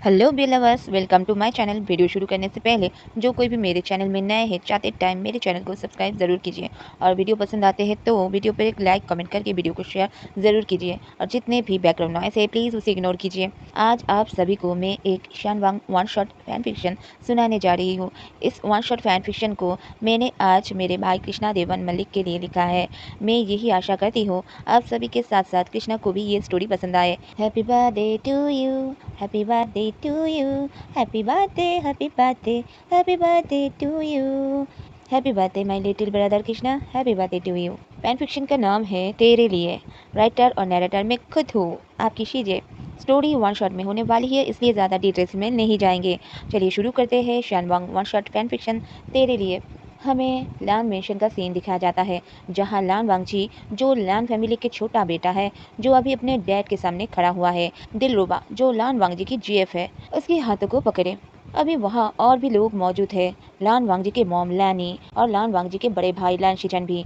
Hello lovers, welcome to my channel. Video शुरू करने से पहले जो कोई भी मेरे चैनल में नए हैं चाहते टाइम मेरे चैनल को सब्सक्राइब ज़रूर कीजिए और वीडियो पसंद आते हैं तो वीडियो पर एक लाइक कमेंट करके वीडियो को शेयर ज़रूर कीजिए और जितने भी बैकग्राउंड नॉइस है प्लीज़ उसे इग्नोर कीजिए। आज आप सभी को मैं एक ईशान वांग वन शॉट फैन फिक्शन सुनाने जा रही हूँ। इस वन शॉट फैन फिक्शन को मैंने आज मेरे भाई कृष्णा देवन मलिक के लिए लिखा है। मैं यही आशा करती हूँ आप सभी के साथ साथ कृष्णा को भी ये स्टोरी पसंद आए। Happy birthday to you, happy birthday to you, happy birthday, happy birthday, happy birthday to you, happy birthday my little brother Krishna, happy birthday to you. Fan fiction का नाम है तेरे लिए। राइटर और नैरेटर मैं खुद हूँ, आपकी शीजिए। स्टोरी वन शॉट में होने वाली है इसलिए ज़्यादा डिटेल्स में नहीं जाएंगे। चलिए शुरू करते हैं ईशान वांग वन शॉट फैन फिक्शन तेरे लिए। हमें लान मेंशन का सीन दिखाया जाता है जहां लान वांगजी, जो लान फैमिली के छोटा बेटा है, जो अभी अपने डैड के सामने खड़ा हुआ है, दिलरुबा जो लान वांगजी की जीएफ है, उसके हाथों को पकड़े। अभी वहाँ और भी लोग मौजूद है, लान वांगजी के मॉम लैनी और लान वांगजी के बड़े भाई लान शिचन भी।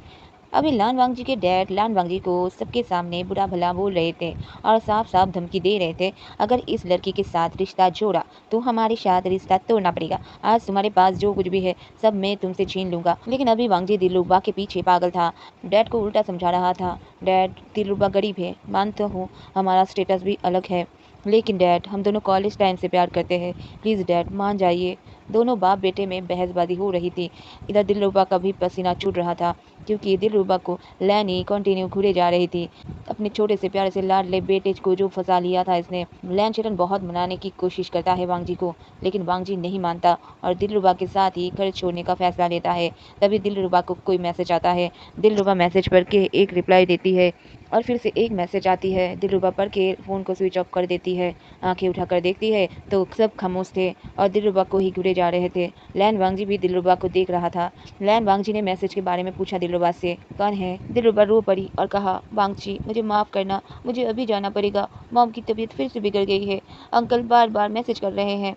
अभी लान वांगजी के डैड लान वांगजी को सबके सामने बुरा भला बोल रहे थे और साफ साफ धमकी दे रहे थे, अगर इस लड़की के साथ रिश्ता जोड़ा तो हमारे साथ रिश्ता तोड़ना पड़ेगा। आज तुम्हारे पास जो कुछ भी है सब मैं तुमसे छीन लूंगा। लेकिन अभी वांगजी दिलरुबा के पीछे पागल था, डैड को उल्टा समझा रहा था। डैड, दिलरुबा गरीब है, मानता हूँ, हमारा स्टेटस भी अलग है, लेकिन डैड हम दोनों कॉलेज टाइम से प्यार करते हैं, प्लीज़ डैड मान जाइए। दोनों बाप बेटे में बहसबाजी हो रही थी। इधर दिलरुबा का भी पसीना छूट रहा था क्योंकि दिलरुबा को लैनी कंटिन्यू घूरे जा रही थी। अपने छोटे से प्यारे से लाडले बेटे को जो फंसा लिया था इसने। लैन चिरन बहुत मनाने की कोशिश करता है वांगजी को, लेकिन वांगजी नहीं मानता और दिलरुबा के साथ ही घर छोड़ने का फैसला लेता है। तभी दिलरुबा को कोई मैसेज आता है। दिलरुबा मैसेज पढ़ के एक रिप्लाई देती है और फिर से एक मैसेज आती है। दिलरुबा पढ़ के फ़ोन को स्विच ऑफ कर देती है। आंखें उठाकर देखती है तो सब खामोश थे और दिलरुबा को ही घूरे जा रहे थे। लैन वांगजी भी दिलरुबा को देख रहा था। लैन वांगजी ने मैसेज के बारे में पूछा दिलरुबा से, कौन है? दिलरुबा रो पड़ी और कहा, वांगजी मुझे माफ़ करना, मुझे अभी जाना पड़ेगा, मॉम की तबीयत फिर से बिगड़ गई है, अंकल बार बार मैसेज कर रहे हैं।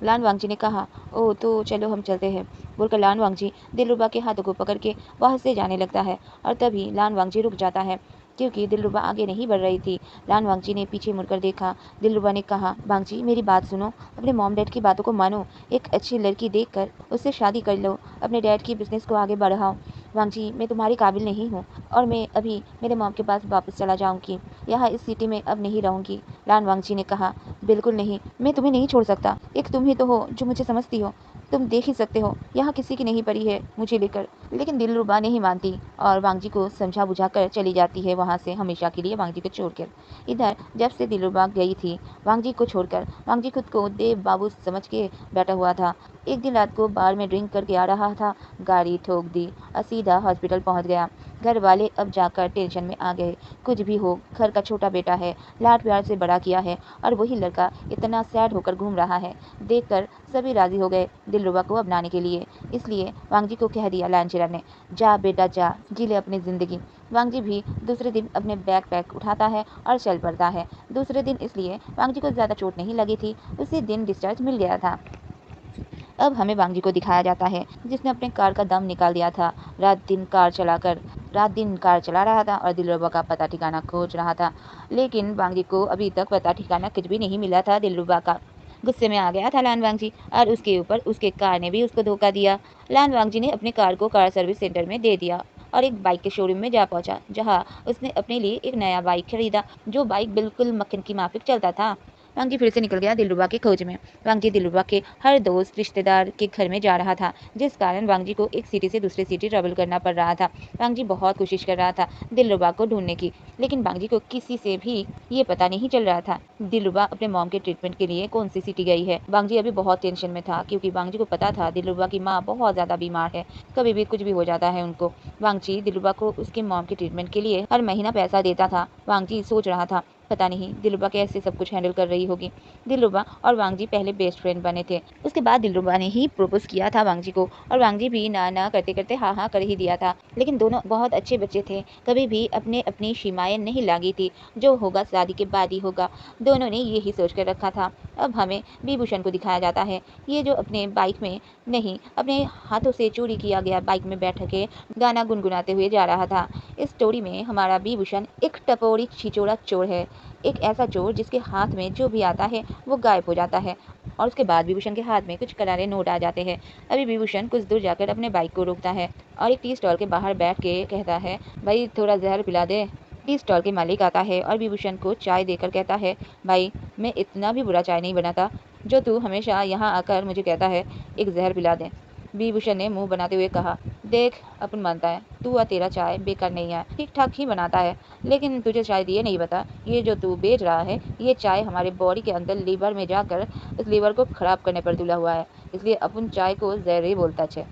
लान वांगजी ने कहा, ओह तो चलो हम चलते हैं, बोलकर लान वांगजी दिलरुबा के हाथों को पकड़ के वहाँ से जाने लगता है और तभी लान वांगजी रुक जाता है क्योंकि दिलरुबा आगे नहीं बढ़ रही थी। लान वांगजी ने पीछे मुड़कर देखा। दिलरुबा ने कहा, वांगजी मेरी बात सुनो, अपने मॉम डैड की बातों को मानो, एक अच्छी लड़की देखकर उससे शादी कर लो, अपने डैड की बिजनेस को आगे बढ़ाओ। वांगजी मैं तुम्हारी काबिल नहीं हूँ और मैं अभी मेरे मॉम के पास वापस चला जाऊँगी, यहाँ इस सिटी में अब नहीं रहूँगी। लान वांगजी ने कहा, बिल्कुल नहीं, मैं तुम्हें नहीं छोड़ सकता, एक तुम ही तो हो जो मुझे समझती हो, तुम देख ही सकते हो यहाँ किसी की नहीं पड़ी है मुझे लेकर। लेकिन दिलरुबा नहीं मानती और वांगजी को समझा बुझा कर चली जाती है वहाँ से हमेशा के लिए वांगजी को छोड़कर। इधर जब से दिलरुबा गई थी वांगजी को छोड़कर, वांगजी खुद को देव बाबू समझ के बैठा हुआ था। एक दिन रात को बार में ड्रिंक करके आ रहा था, गाड़ी ठोक दी और सीधा हॉस्पिटल पहुँच गया। घर वाले अब जाकर टेंशन में आ गए। कुछ भी हो, घर का छोटा बेटा है, लाड प्यार से बड़ा किया है और वही लड़का इतना सैड होकर घूम रहा है, देखकर सभी राजी हो गए दिलरुबा को अपनाने के लिए। इसलिए वांगजी को कह दिया लानचिरा ने, जा बेटा जा, जी ले अपनी ज़िंदगी। वांगजी भी दूसरे दिन अपने बैग पैक उठाता है और चल पड़ता है। दूसरे दिन इसलिए वांगजी को ज़्यादा चोट नहीं लगी थी, उसी दिन डिस्चार्ज मिल गया था। अब हमें वांगजी को दिखाया जाता है जिसने अपने कार का दम निकाल दिया था। रात दिन कार चला रहा था और दिलरुबा का पता ठिकाना खोज रहा था, लेकिन वांगजी को अभी तक पता ठिकाना कुछ भी नहीं मिला था दिलरुबा का। गुस्से में आ गया था लान वांगजी और उसके ऊपर उसके कार ने भी उसको धोखा दिया। लान वांगजी ने अपनी कार को कार सर्विस सेंटर में दे दिया और एक बाइक के शोरूम में जा पहुंचा, जहां उसने अपने लिए एक नया बाइक खरीदा, जो बाइक बिल्कुल मक्खन की माफिक चलता था। वांगजी फिर से निकल गया दिलरुबा की खोज में। वांगजी दिलरुबा के हर दोस्त रिश्तेदार के घर में जा रहा था, जिस कारण वांगजी को एक सिटी से दूसरे सिटी ट्रेवल करना पड़ रहा था। वांगजी बहुत कोशिश कर रहा था दिलरुबा को ढूंढने की, लेकिन वांगजी को किसी से भी ये पता नहीं चल रहा था दिलरुबा अपने मॉम के ट्रीटमेंट के लिए कौन सी सिटी गई है। वांगजी अभी बहुत टेंशन में था क्योंकि वांगजी को पता था दिलरुबा की माँ बहुत ज़्यादा बीमार है, कभी भी कुछ भी हो जाता है उनको। वांगजी दिलरुबा को उसके मॉम के ट्रीटमेंट के लिए हर महीना पैसा देता था। वांगजी सोच रहा था, पता नहीं दिलरुबा कैसे सब कुछ हैंडल कर रही होगी। दिलरुबा और वांगजी पहले बेस्ट फ्रेंड बने थे, उसके बाद दिलरुबा ने ही प्रपोज किया था वांगजी को और वांगजी भी ना ना करते करते हाँ हाँ कर ही दिया था। लेकिन दोनों बहुत अच्छे बच्चे थे, कभी भी अपने अपनी सीमाएं नहीं लागी थी, जो होगा शादी के बाद ही होगा, दोनों ने यही सोच कर रखा था। अब हमें विभूषण को दिखाया जाता है, ये जो अपने बाइक में नहीं अपने हाथों से चोरी किया गया बाइक में बैठ के गाना गुनगुनाते हुए जा रहा था। इस स्टोरी में हमारा विभूषण एक टपोरी छिचोड़ा चोर है एक ऐसा चोर जिसके हाथ में जो भी आता है वो गायब हो जाता है। और उसके बाद विभूषण के हाथ में कुछ करारे नोट आ जाते हैं। अभी विभूषण कुछ दूर जाकर अपने बाइक को रोकता है और एक टी स्टॉल के बाहर बैठ के कहता है, भाई थोड़ा जहर पिला दे। टी स्टॉल के मालिक आता है और विभूषण को चाय देकर कहता है, भाई मैं इतना भी बुरा चाय नहीं बनाता जो तू हमेशा यहाँ आकर मुझे कहता है एक जहर पिला दे। विभूषण ने मुंह बनाते हुए कहा, देख अपन मानता है तू और तेरा चाय बेकार नहीं है, ठीक ठाक ही बनाता है, लेकिन तुझे शायद ये नहीं पता ये जो तू बेच रहा है ये चाय हमारे बॉडी के अंदर लीवर में जाकर उस लीवर को खराब करने पर तुला हुआ है, इसलिए अपन चाय को जहर ही बोलता है।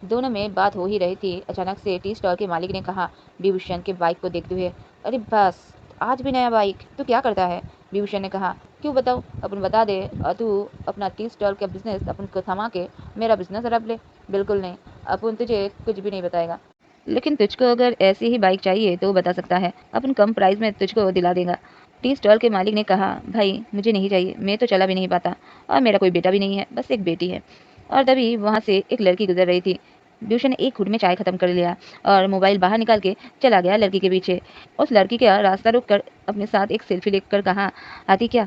दोनों में बात हो ही रही थी, अचानक से टी स्टॉल के मालिक ने कहा विभूषण के बाइक को देखते हुए, अरे बस आज भी नया बाइक, तू क्या करता है? विभूषण ने कहा, क्यों बताओ, अपन बता दे और तू अपना टी स्टॉल का बिजनेस अपन को थमा के मेरा बिजनेस रख ले। बिल्कुल नहीं, अपन तुझे कुछ भी नहीं बताएगा, लेकिन तुझको अगर ऐसी ही बाइक चाहिए तो बता सकता है, अपन कम प्राइस में तुझको दिला देगा। टी स्टॉल के मालिक ने कहा, भाई मुझे नहीं चाहिए, मैं तो चला भी नहीं पाता और मेरा कोई बेटा भी नहीं है, बस एक बेटी है। और तभी वहाँ से एक लड़की गुजर रही थी। विभूषण ने एक घूंट में चाय खत्म कर लिया और मोबाइल बाहर निकाल के चला गया लड़की के पीछे। उस लड़की का रास्ता रोक कर अपने साथ एक सेल्फी लेकर कहा, आती क्या?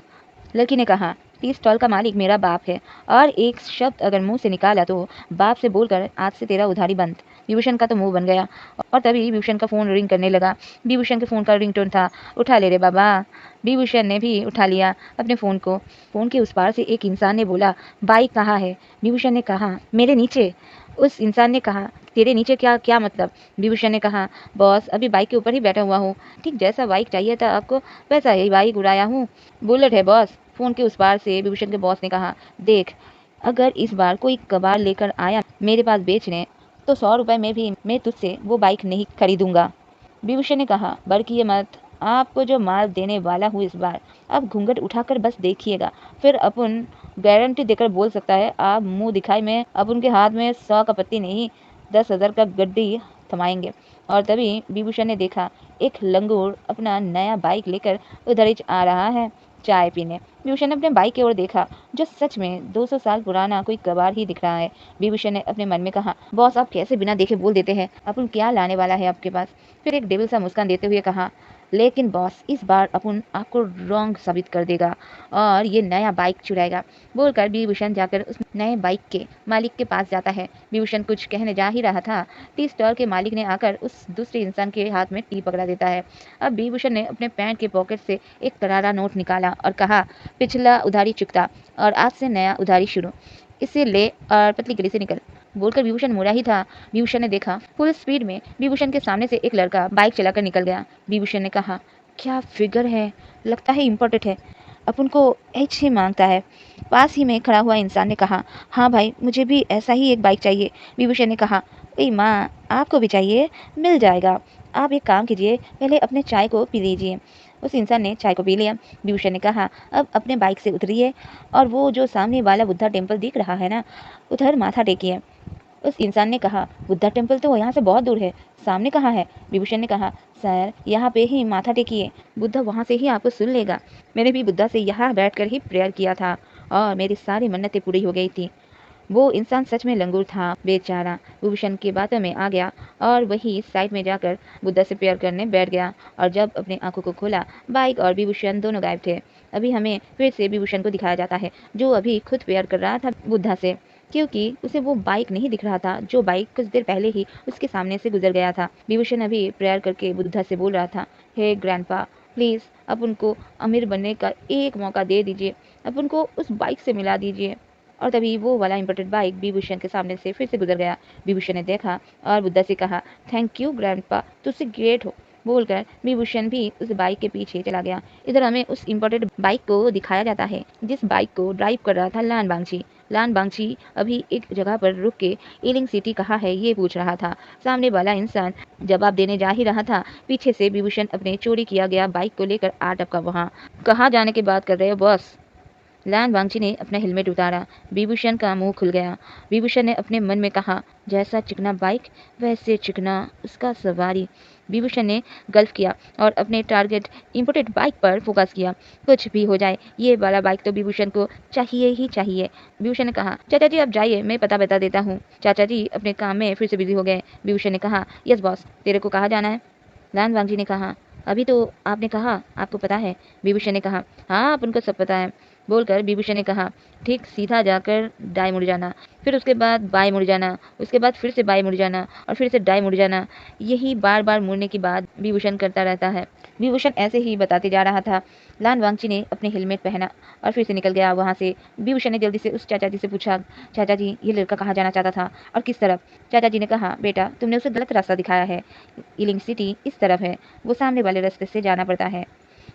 लड़की ने कहा, टी स्टॉल का मालिक मेरा बाप है और एक शब्द अगर मुंह से निकाला तो बाप से बोलकर आज से तेरा उधारी बंद। विभूषण का तो मुंह बन गया और तभी विभूषण का फोन रिंग करने लगा। विभूषण के फोन का रिंगटोन था, उठा ले रे बाबा। विभूषण ने भी उठा लिया अपने फोन को। फोन के उस पार से एक इंसान ने बोला, बाइक कहाँ है? विभूषण ने कहा, मेरे नीचे। उस इंसान ने कहा, तेरे नीचे क्या क्या मतलब? विभूषण ने कहा, बॉस अभी बाइक के ऊपर ही बैठा हुआ हूँ, ठीक जैसा बाइक चाहिए था आपको वैसा ही बाइक उड़ाया हूँ, बुलेट है बॉस। फोन के उस पार से विभूषण के बॉस ने कहा, देख अगर इस बार कोई कबाड़ लेकर आया मेरे पास बेचने तो 100 रुपए में भी मैं तुझसे वो बाइक नहीं खरीदूंगा। विभूषण ने कहा, भड़किए मत, आपको जो माल देने वाला हूँ इस बार, अब घूंघट उठाकर बस देखिएगा, फिर अपन गारंटी देकर बोल सकता है आप मुंह दिखाई में अब उनके हाथ में 100 का पत्ती नहीं 10,000 का गड्डी थमाएंगे। और तभी विभूषण ने देखा एक लंगूर अपना नया बाइक लेकर उधर ही आ रहा है चाय पीने। विभूषण ने अपने बाइक की ओर देखा जो सच में 200 साल पुराना कोई कबाड़ ही दिख रहा है। विभूषण ने अपने मन में कहा, बॉस आप कैसे बिना देखे बोल देते हैं, अपन क्या लाने वाला है आपके पास? फिर एक डेविल सा मुस्कान देते हुए कहा, लेकिन बॉस इस बार अपन आपको रॉन्ग साबित कर देगा और ये नया बाइक चुराएगा। बोलकर विभूषण जाकर उस नए बाइक के मालिक के पास जाता है। विभूषण कुछ कहने जा ही रहा था, टी स्टॉल के मालिक ने आकर उस दूसरे इंसान के हाथ में टी पकड़ा देता है। अब विभूषण ने अपने पैंट के पॉकेट से एक करारा नोट निकाला और कहा, पिछला उधारी चुकता और आज से नया उधारी शुरू, इसे ले और पतली गली से निकल। बोलकर विभूषण मुड़ा ही था, विभूषण ने देखा फुल स्पीड में विभूषण के सामने से एक लड़का बाइक चलाकर निकल गया। विभूषण ने कहा, क्या फिगर है, लगता है इम्पोर्टेंट है, अपन को एच ही मांगता है। पास ही में खड़ा हुआ इंसान ने कहा, हाँ भाई मुझे भी ऐसा ही एक बाइक चाहिए। विभूषण ने कहा, ए माँ आपको भी चाहिए, मिल जाएगा, आप एक काम कीजिए पहले अपने चाय को पी लीजिए। उस इंसान ने चाय को पी लिया। विभूषण ने कहा, अब अपने बाइक से उतरिए और वो जो सामने वाला बुद्धा टेम्पल दिख रहा है ना उधर माथा टेकिए। उस इंसान ने कहा, बुद्धा टेम्पल तो यहाँ से बहुत दूर है, सामने कहाँ है? विभूषण ने कहा, सर यहाँ पे ही माथा टेकिए, बुद्धा वहाँ से ही आपको सुन लेगा। मैंने भी बुद्धा से यहाँ बैठकर ही प्रेयर किया था और मेरी सारी मन्नतें पूरी हो गई थी। वो इंसान सच में लंगूर था बेचारा। विभूषण की बातों में आ गया और वही साइड में जाकर बुद्धा से प्रेयर करने बैठ गया और जब अपने आंखों को खोला बाइक और विभूषण दोनों गायब थे। अभी हमें फिर से विभूषण को दिखाया जाता है जो अभी खुद प्रेयर कर रहा था बुद्धा से, क्योंकि उसे वो बाइक नहीं दिख रहा था जो बाइक कुछ देर पहले ही उसके सामने से गुजर गया था। विभूषण अभी प्रेयर करके बुद्धा से बोल रहा था, हे ग्रैंडपा प्लीज़ अब उनको अमीर बनने का एक मौका दे दीजिए, अब उनको उस बाइक से मिला दीजिए। और तभी वो वाला इम्पोर्टेंट बाइक विभूषण के सामने से फिर से गुजर गया। विभूषण ने देखा और बुद्धा से कहा, थैंक यू ग्रैंडपा, तुझसे ग्रेट हो। बोलकर विभूषण भी उस बाइक के पीछे चला गया। इधर हमें उस इम्पोर्टेंट बाइक को दिखाया जाता है जिस बाइक को ड्राइव कर रहा था लान बांगची। लान बांगची अभी एक जगह पर रुक के ईलिंग सिटी कहाँ है ये पूछ रहा था। सामने वाला इंसान जवाब देने जा ही रहा था, पीछे से विभूषण अपने चोरी किया गया बाइक को लेकर आ टपका। वहाँ कहाँ जाने की बात कर रहे हो बॉस? लान वांगची ने अपना हेलमेट उतारा। विभूषण का मुंह खुल गया। विभूषण ने अपने मन में कहा, जैसा चिकना बाइक वैसे चिकना उसका सवारी। विभूषण ने गल्फ किया और अपने टारगेट इम्पोर्टेड बाइक पर फोकस किया। कुछ भी हो जाए ये वाला बाइक तो विभूषण को चाहिए ही चाहिए। विभूषण ने कहा, चाचा जी आप जाइए, मैं पता बता देता हूँ। चाचा जी अपने काम में फिर से बिजी हो गए। विभूषण ने कहा, यस बॉस, तेरे को कहाँ जाना है? लान वांगजी ने कहा, अभी तो आपने कहा आपको पता है। विभूषण ने कहा, हाँ अपन को सब पता है। बोलकर विभूषण ने कहा, ठीक सीधा जाकर दाएं मुड़ जाना, फिर उसके बाद बाएं मुड़ जाना, उसके बाद फिर से बाएं मुड़ जाना और फिर से दाएं मुड़ जाना। यही बार बार मुड़ने की बात विभूषण करता रहता है। विभूषण ऐसे ही बताते जा रहा था। लान वांगची ने अपने हेलमेट पहना और फिर से निकल गया वहाँ से। विभूषण ने जल्दी से उस चाचा जी से पूछा, चाचा जी ये लड़का कहाँ जाना चाहता था और किस तरफ? चाचा जी ने कहा, बेटा तुमने उसे गलत रास्ता दिखाया है। इलिंग सिटी इस तरफ है, वो सामने वाले रास्ते से जाना पड़ता है।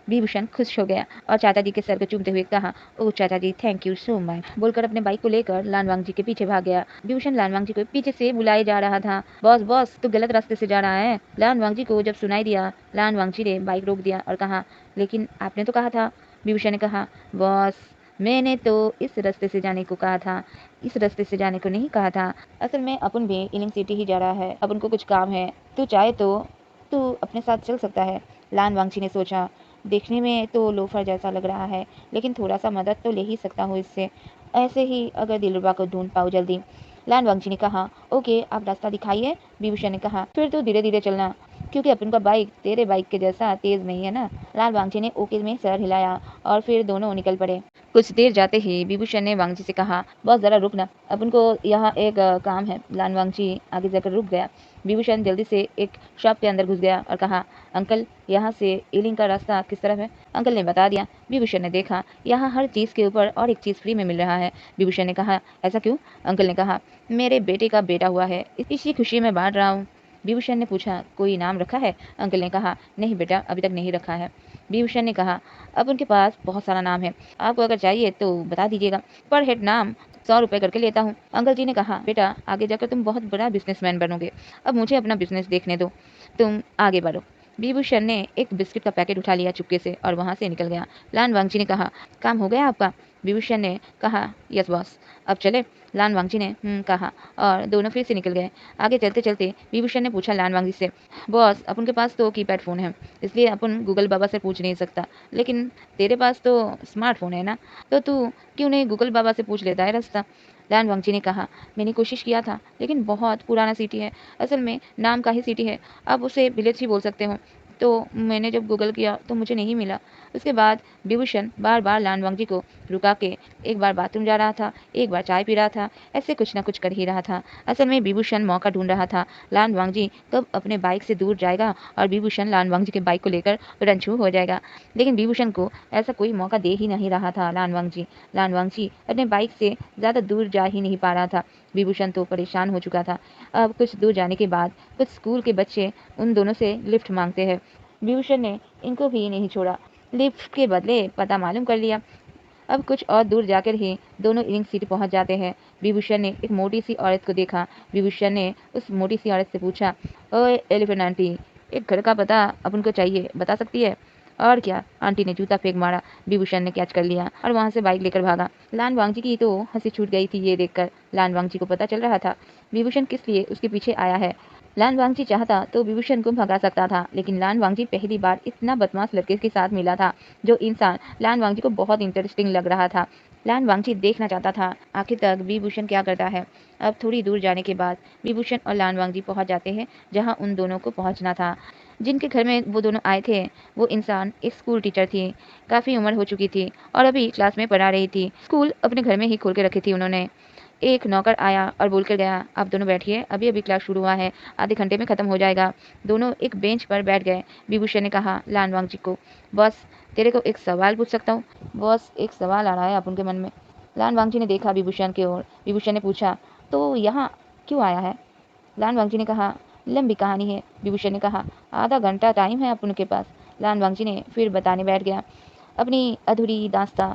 विभूषण खुश हो गया और चाचा जी के सर को चूमते हुए कहा, ओह चाचा जी थैंक यू सो मच। बोलकर अपने बाइक को लेकर लानवांग जी के पीछे भाग गया। विभूषण लानवांग जी को पीछे से बुलाए जा रहा था, बॉस बॉस तू गलत रास्ते से जा रहा है। लानवांग जी को जब सुनाई दिया, लानवांग जी ने बाइक रोक दिया और कहा, लेकिन आपने तो कहा था। विभूषण ने कहा, बॉस मैंने तो इस रास्ते से जाने को कहा था, इस रास्ते से जाने को नहीं कहा था। असल में अपन भी इलिंग सिटी ही जा रहा है, अपन को कुछ काम है, तू चाहे तो तू अपने साथ चल सकता है। लान वांगची ने सोचा, देखने में तो लोफर जैसा लग रहा है, लेकिन थोड़ा सा मदद तो ले ही सकता हूँ इससे, ऐसे ही अगर दिलरुबा को ढूंढ पाऊँ जल्दी। लान वांगची ने कहा, ओके आप रास्ता दिखाइए। विभूषण ने कहा, फिर तो धीरे धीरे चलना, क्योंकि अपन का बाइक तेरे बाइक के जैसा तेज नहीं है ना। लाल वांगची ने ओके में सर हिलाया और फिर दोनों निकल पड़े। कुछ देर जाते ही विभूषण ने वांगची से कहा, बस जरा रुकना, अपन को यहाँ एक काम है। लान वांगची आगे जाकर रुक गया। विभूषण जल्दी से एक शॉप के अंदर घुस गया और कहा, अंकल यहाँ से इलिंग का रास्ता किस तरफ है? अंकल ने बता दिया। विभूषण ने देखा, यहाँ हर चीज़ के ऊपर और एक चीज़ फ्री में मिल रहा है। विभूषण ने कहा, ऐसा क्यों? अंकल ने कहा, मेरे बेटे का बेटा हुआ है, इसी खुशी में बांट रहा हूँ। विभूषण ने पूछा, कोई नाम रखा है? अंकल ने कहा, नहीं बेटा अभी तक नहीं रखा है। विभूषण ने कहा, अब उनके पास बहुत सारा नाम है, आपको अगर चाहिए तो बता दीजिएगा, पर हेड नाम 100 रुपये करके लेता हूँ। अंकल जी ने कहा, बेटा आगे जाकर तुम बहुत बड़ा बिजनेसमैन बनोगे, अब मुझे अपना बिजनेस देखने दो, तुम आगे बढ़ो। विभूषण ने एक बिस्किट का पैकेट उठा लिया चुपके से और वहां से निकल गया। लान वांगची ने कहा, काम हो गया आपका? विभूषण ने कहा, यस बॉस, अब चले? लान वांगची ने कहा और दोनों फिर से निकल गए। आगे चलते चलते विभूषण ने पूछा लान वांगची से, बॉस अपन के पास तो कीपैड फ़ोन है, इसलिए अपन गूगल बाबा से पूछ नहीं सकता, लेकिन तेरे पास तो स्मार्टफोन है ना, तो तू क्यों नहीं गूगल बाबा से पूछ लेता है रास्ता? लान वांगची ने कहा, मैंने कोशिश किया था, लेकिन बहुत पुराना सिटी है, असल में नाम का ही सिटी है, आप उसे विलेज ही बोल सकते हो। तो मैंने जब गूगल किया तो मुझे नहीं मिला। उसके बाद विभूषण बार बार लान वांगची को रुका के, एक बार बाथरूम जा रहा था, एक बार चाय पी रहा था, ऐसे कुछ ना कुछ कर ही रहा था। असल में विभूषण मौका ढूंढ रहा था, लान वांगची कब अपने बाइक से दूर जाएगा और विभूषण लान वांगची के बाइक को लेकर रनछू हो जाएगा। लेकिन विभूषण को ऐसा कोई मौका दे ही नहीं रहा था। लान वांगची अपने बाइक से ज़्यादा दूर जा ही नहीं पा रहा था। विभूषण तो परेशान हो चुका था। अब कुछ दूर जाने के बाद कुछ स्कूल के बच्चे उन दोनों से लिफ्ट मांगते हैं। विभूषण ने इनको भी नहीं छोड़ा, लिफ्ट के बदले पता मालूम कर लिया। अब कुछ और दूर जाकर ही दोनों इलिंग सिटी पहुंच जाते हैं। विभूषण ने एक मोटी सी औरत को देखा। विभूषण ने उस मोटी सी औरत से पूछा, ओए एलिफेंट आंटी, एक घर का पता अपन को चाहिए, बता सकती है? और क्या, आंटी ने जूता फेंक मारा। विभूषण ने कैच कर लिया और वहां से बाइक लेकर भागा। लान वांगची की तो हंसी छूट गई थी ये देखकर। लान वांगची को पता चल रहा था विभूषण किस लिए उसके पीछे आया है। लान वांगची चाहता तो विभूषण को भगा सकता था, लेकिन लान वांगची पहली बार इतना बदमाश लड़के के साथ मिला था। जो इंसान लान वांगची को बहुत इंटरेस्टिंग लग रहा था। लान वांगची देखना चाहता था आखिर तक विभूषण क्या करता है। अब थोड़ी दूर जाने के बाद विभूषण और लान वांगची पहुंच जाते हैं जहां उन दोनों को पहुंचना था। जिनके घर में वो दोनों आए थे वो इंसान एक स्कूल टीचर थी, काफ़ी उम्र हो चुकी थी और अभी क्लास में पढ़ा रही थी। स्कूल अपने घर में ही खोल के रखी थी उन्होंने। एक नौकर आया और बोल कर गया, आप दोनों बैठिए, अभी अभी क्लास शुरू हुआ है, आधे घंटे में ख़त्म हो जाएगा। दोनों एक बेंच पर बैठ गए। विभूषण ने कहा लान वांगची को, बॉस तेरे को एक सवाल पूछ सकता हूँ? बॉस एक सवाल आ रहा है अपन के मन में। लान वांगची ने देखा विभूषण की ओर। विभूषण ने पूछा, तो यहाँ क्यों आया है? लान वांगची ने कहा, लंबी कहानी है। विभूषण ने कहा, आधा घंटा टाइम है अपन के पास। लान वांगची ने फिर बताने बैठ गया अपनी अधूरी दास्तां।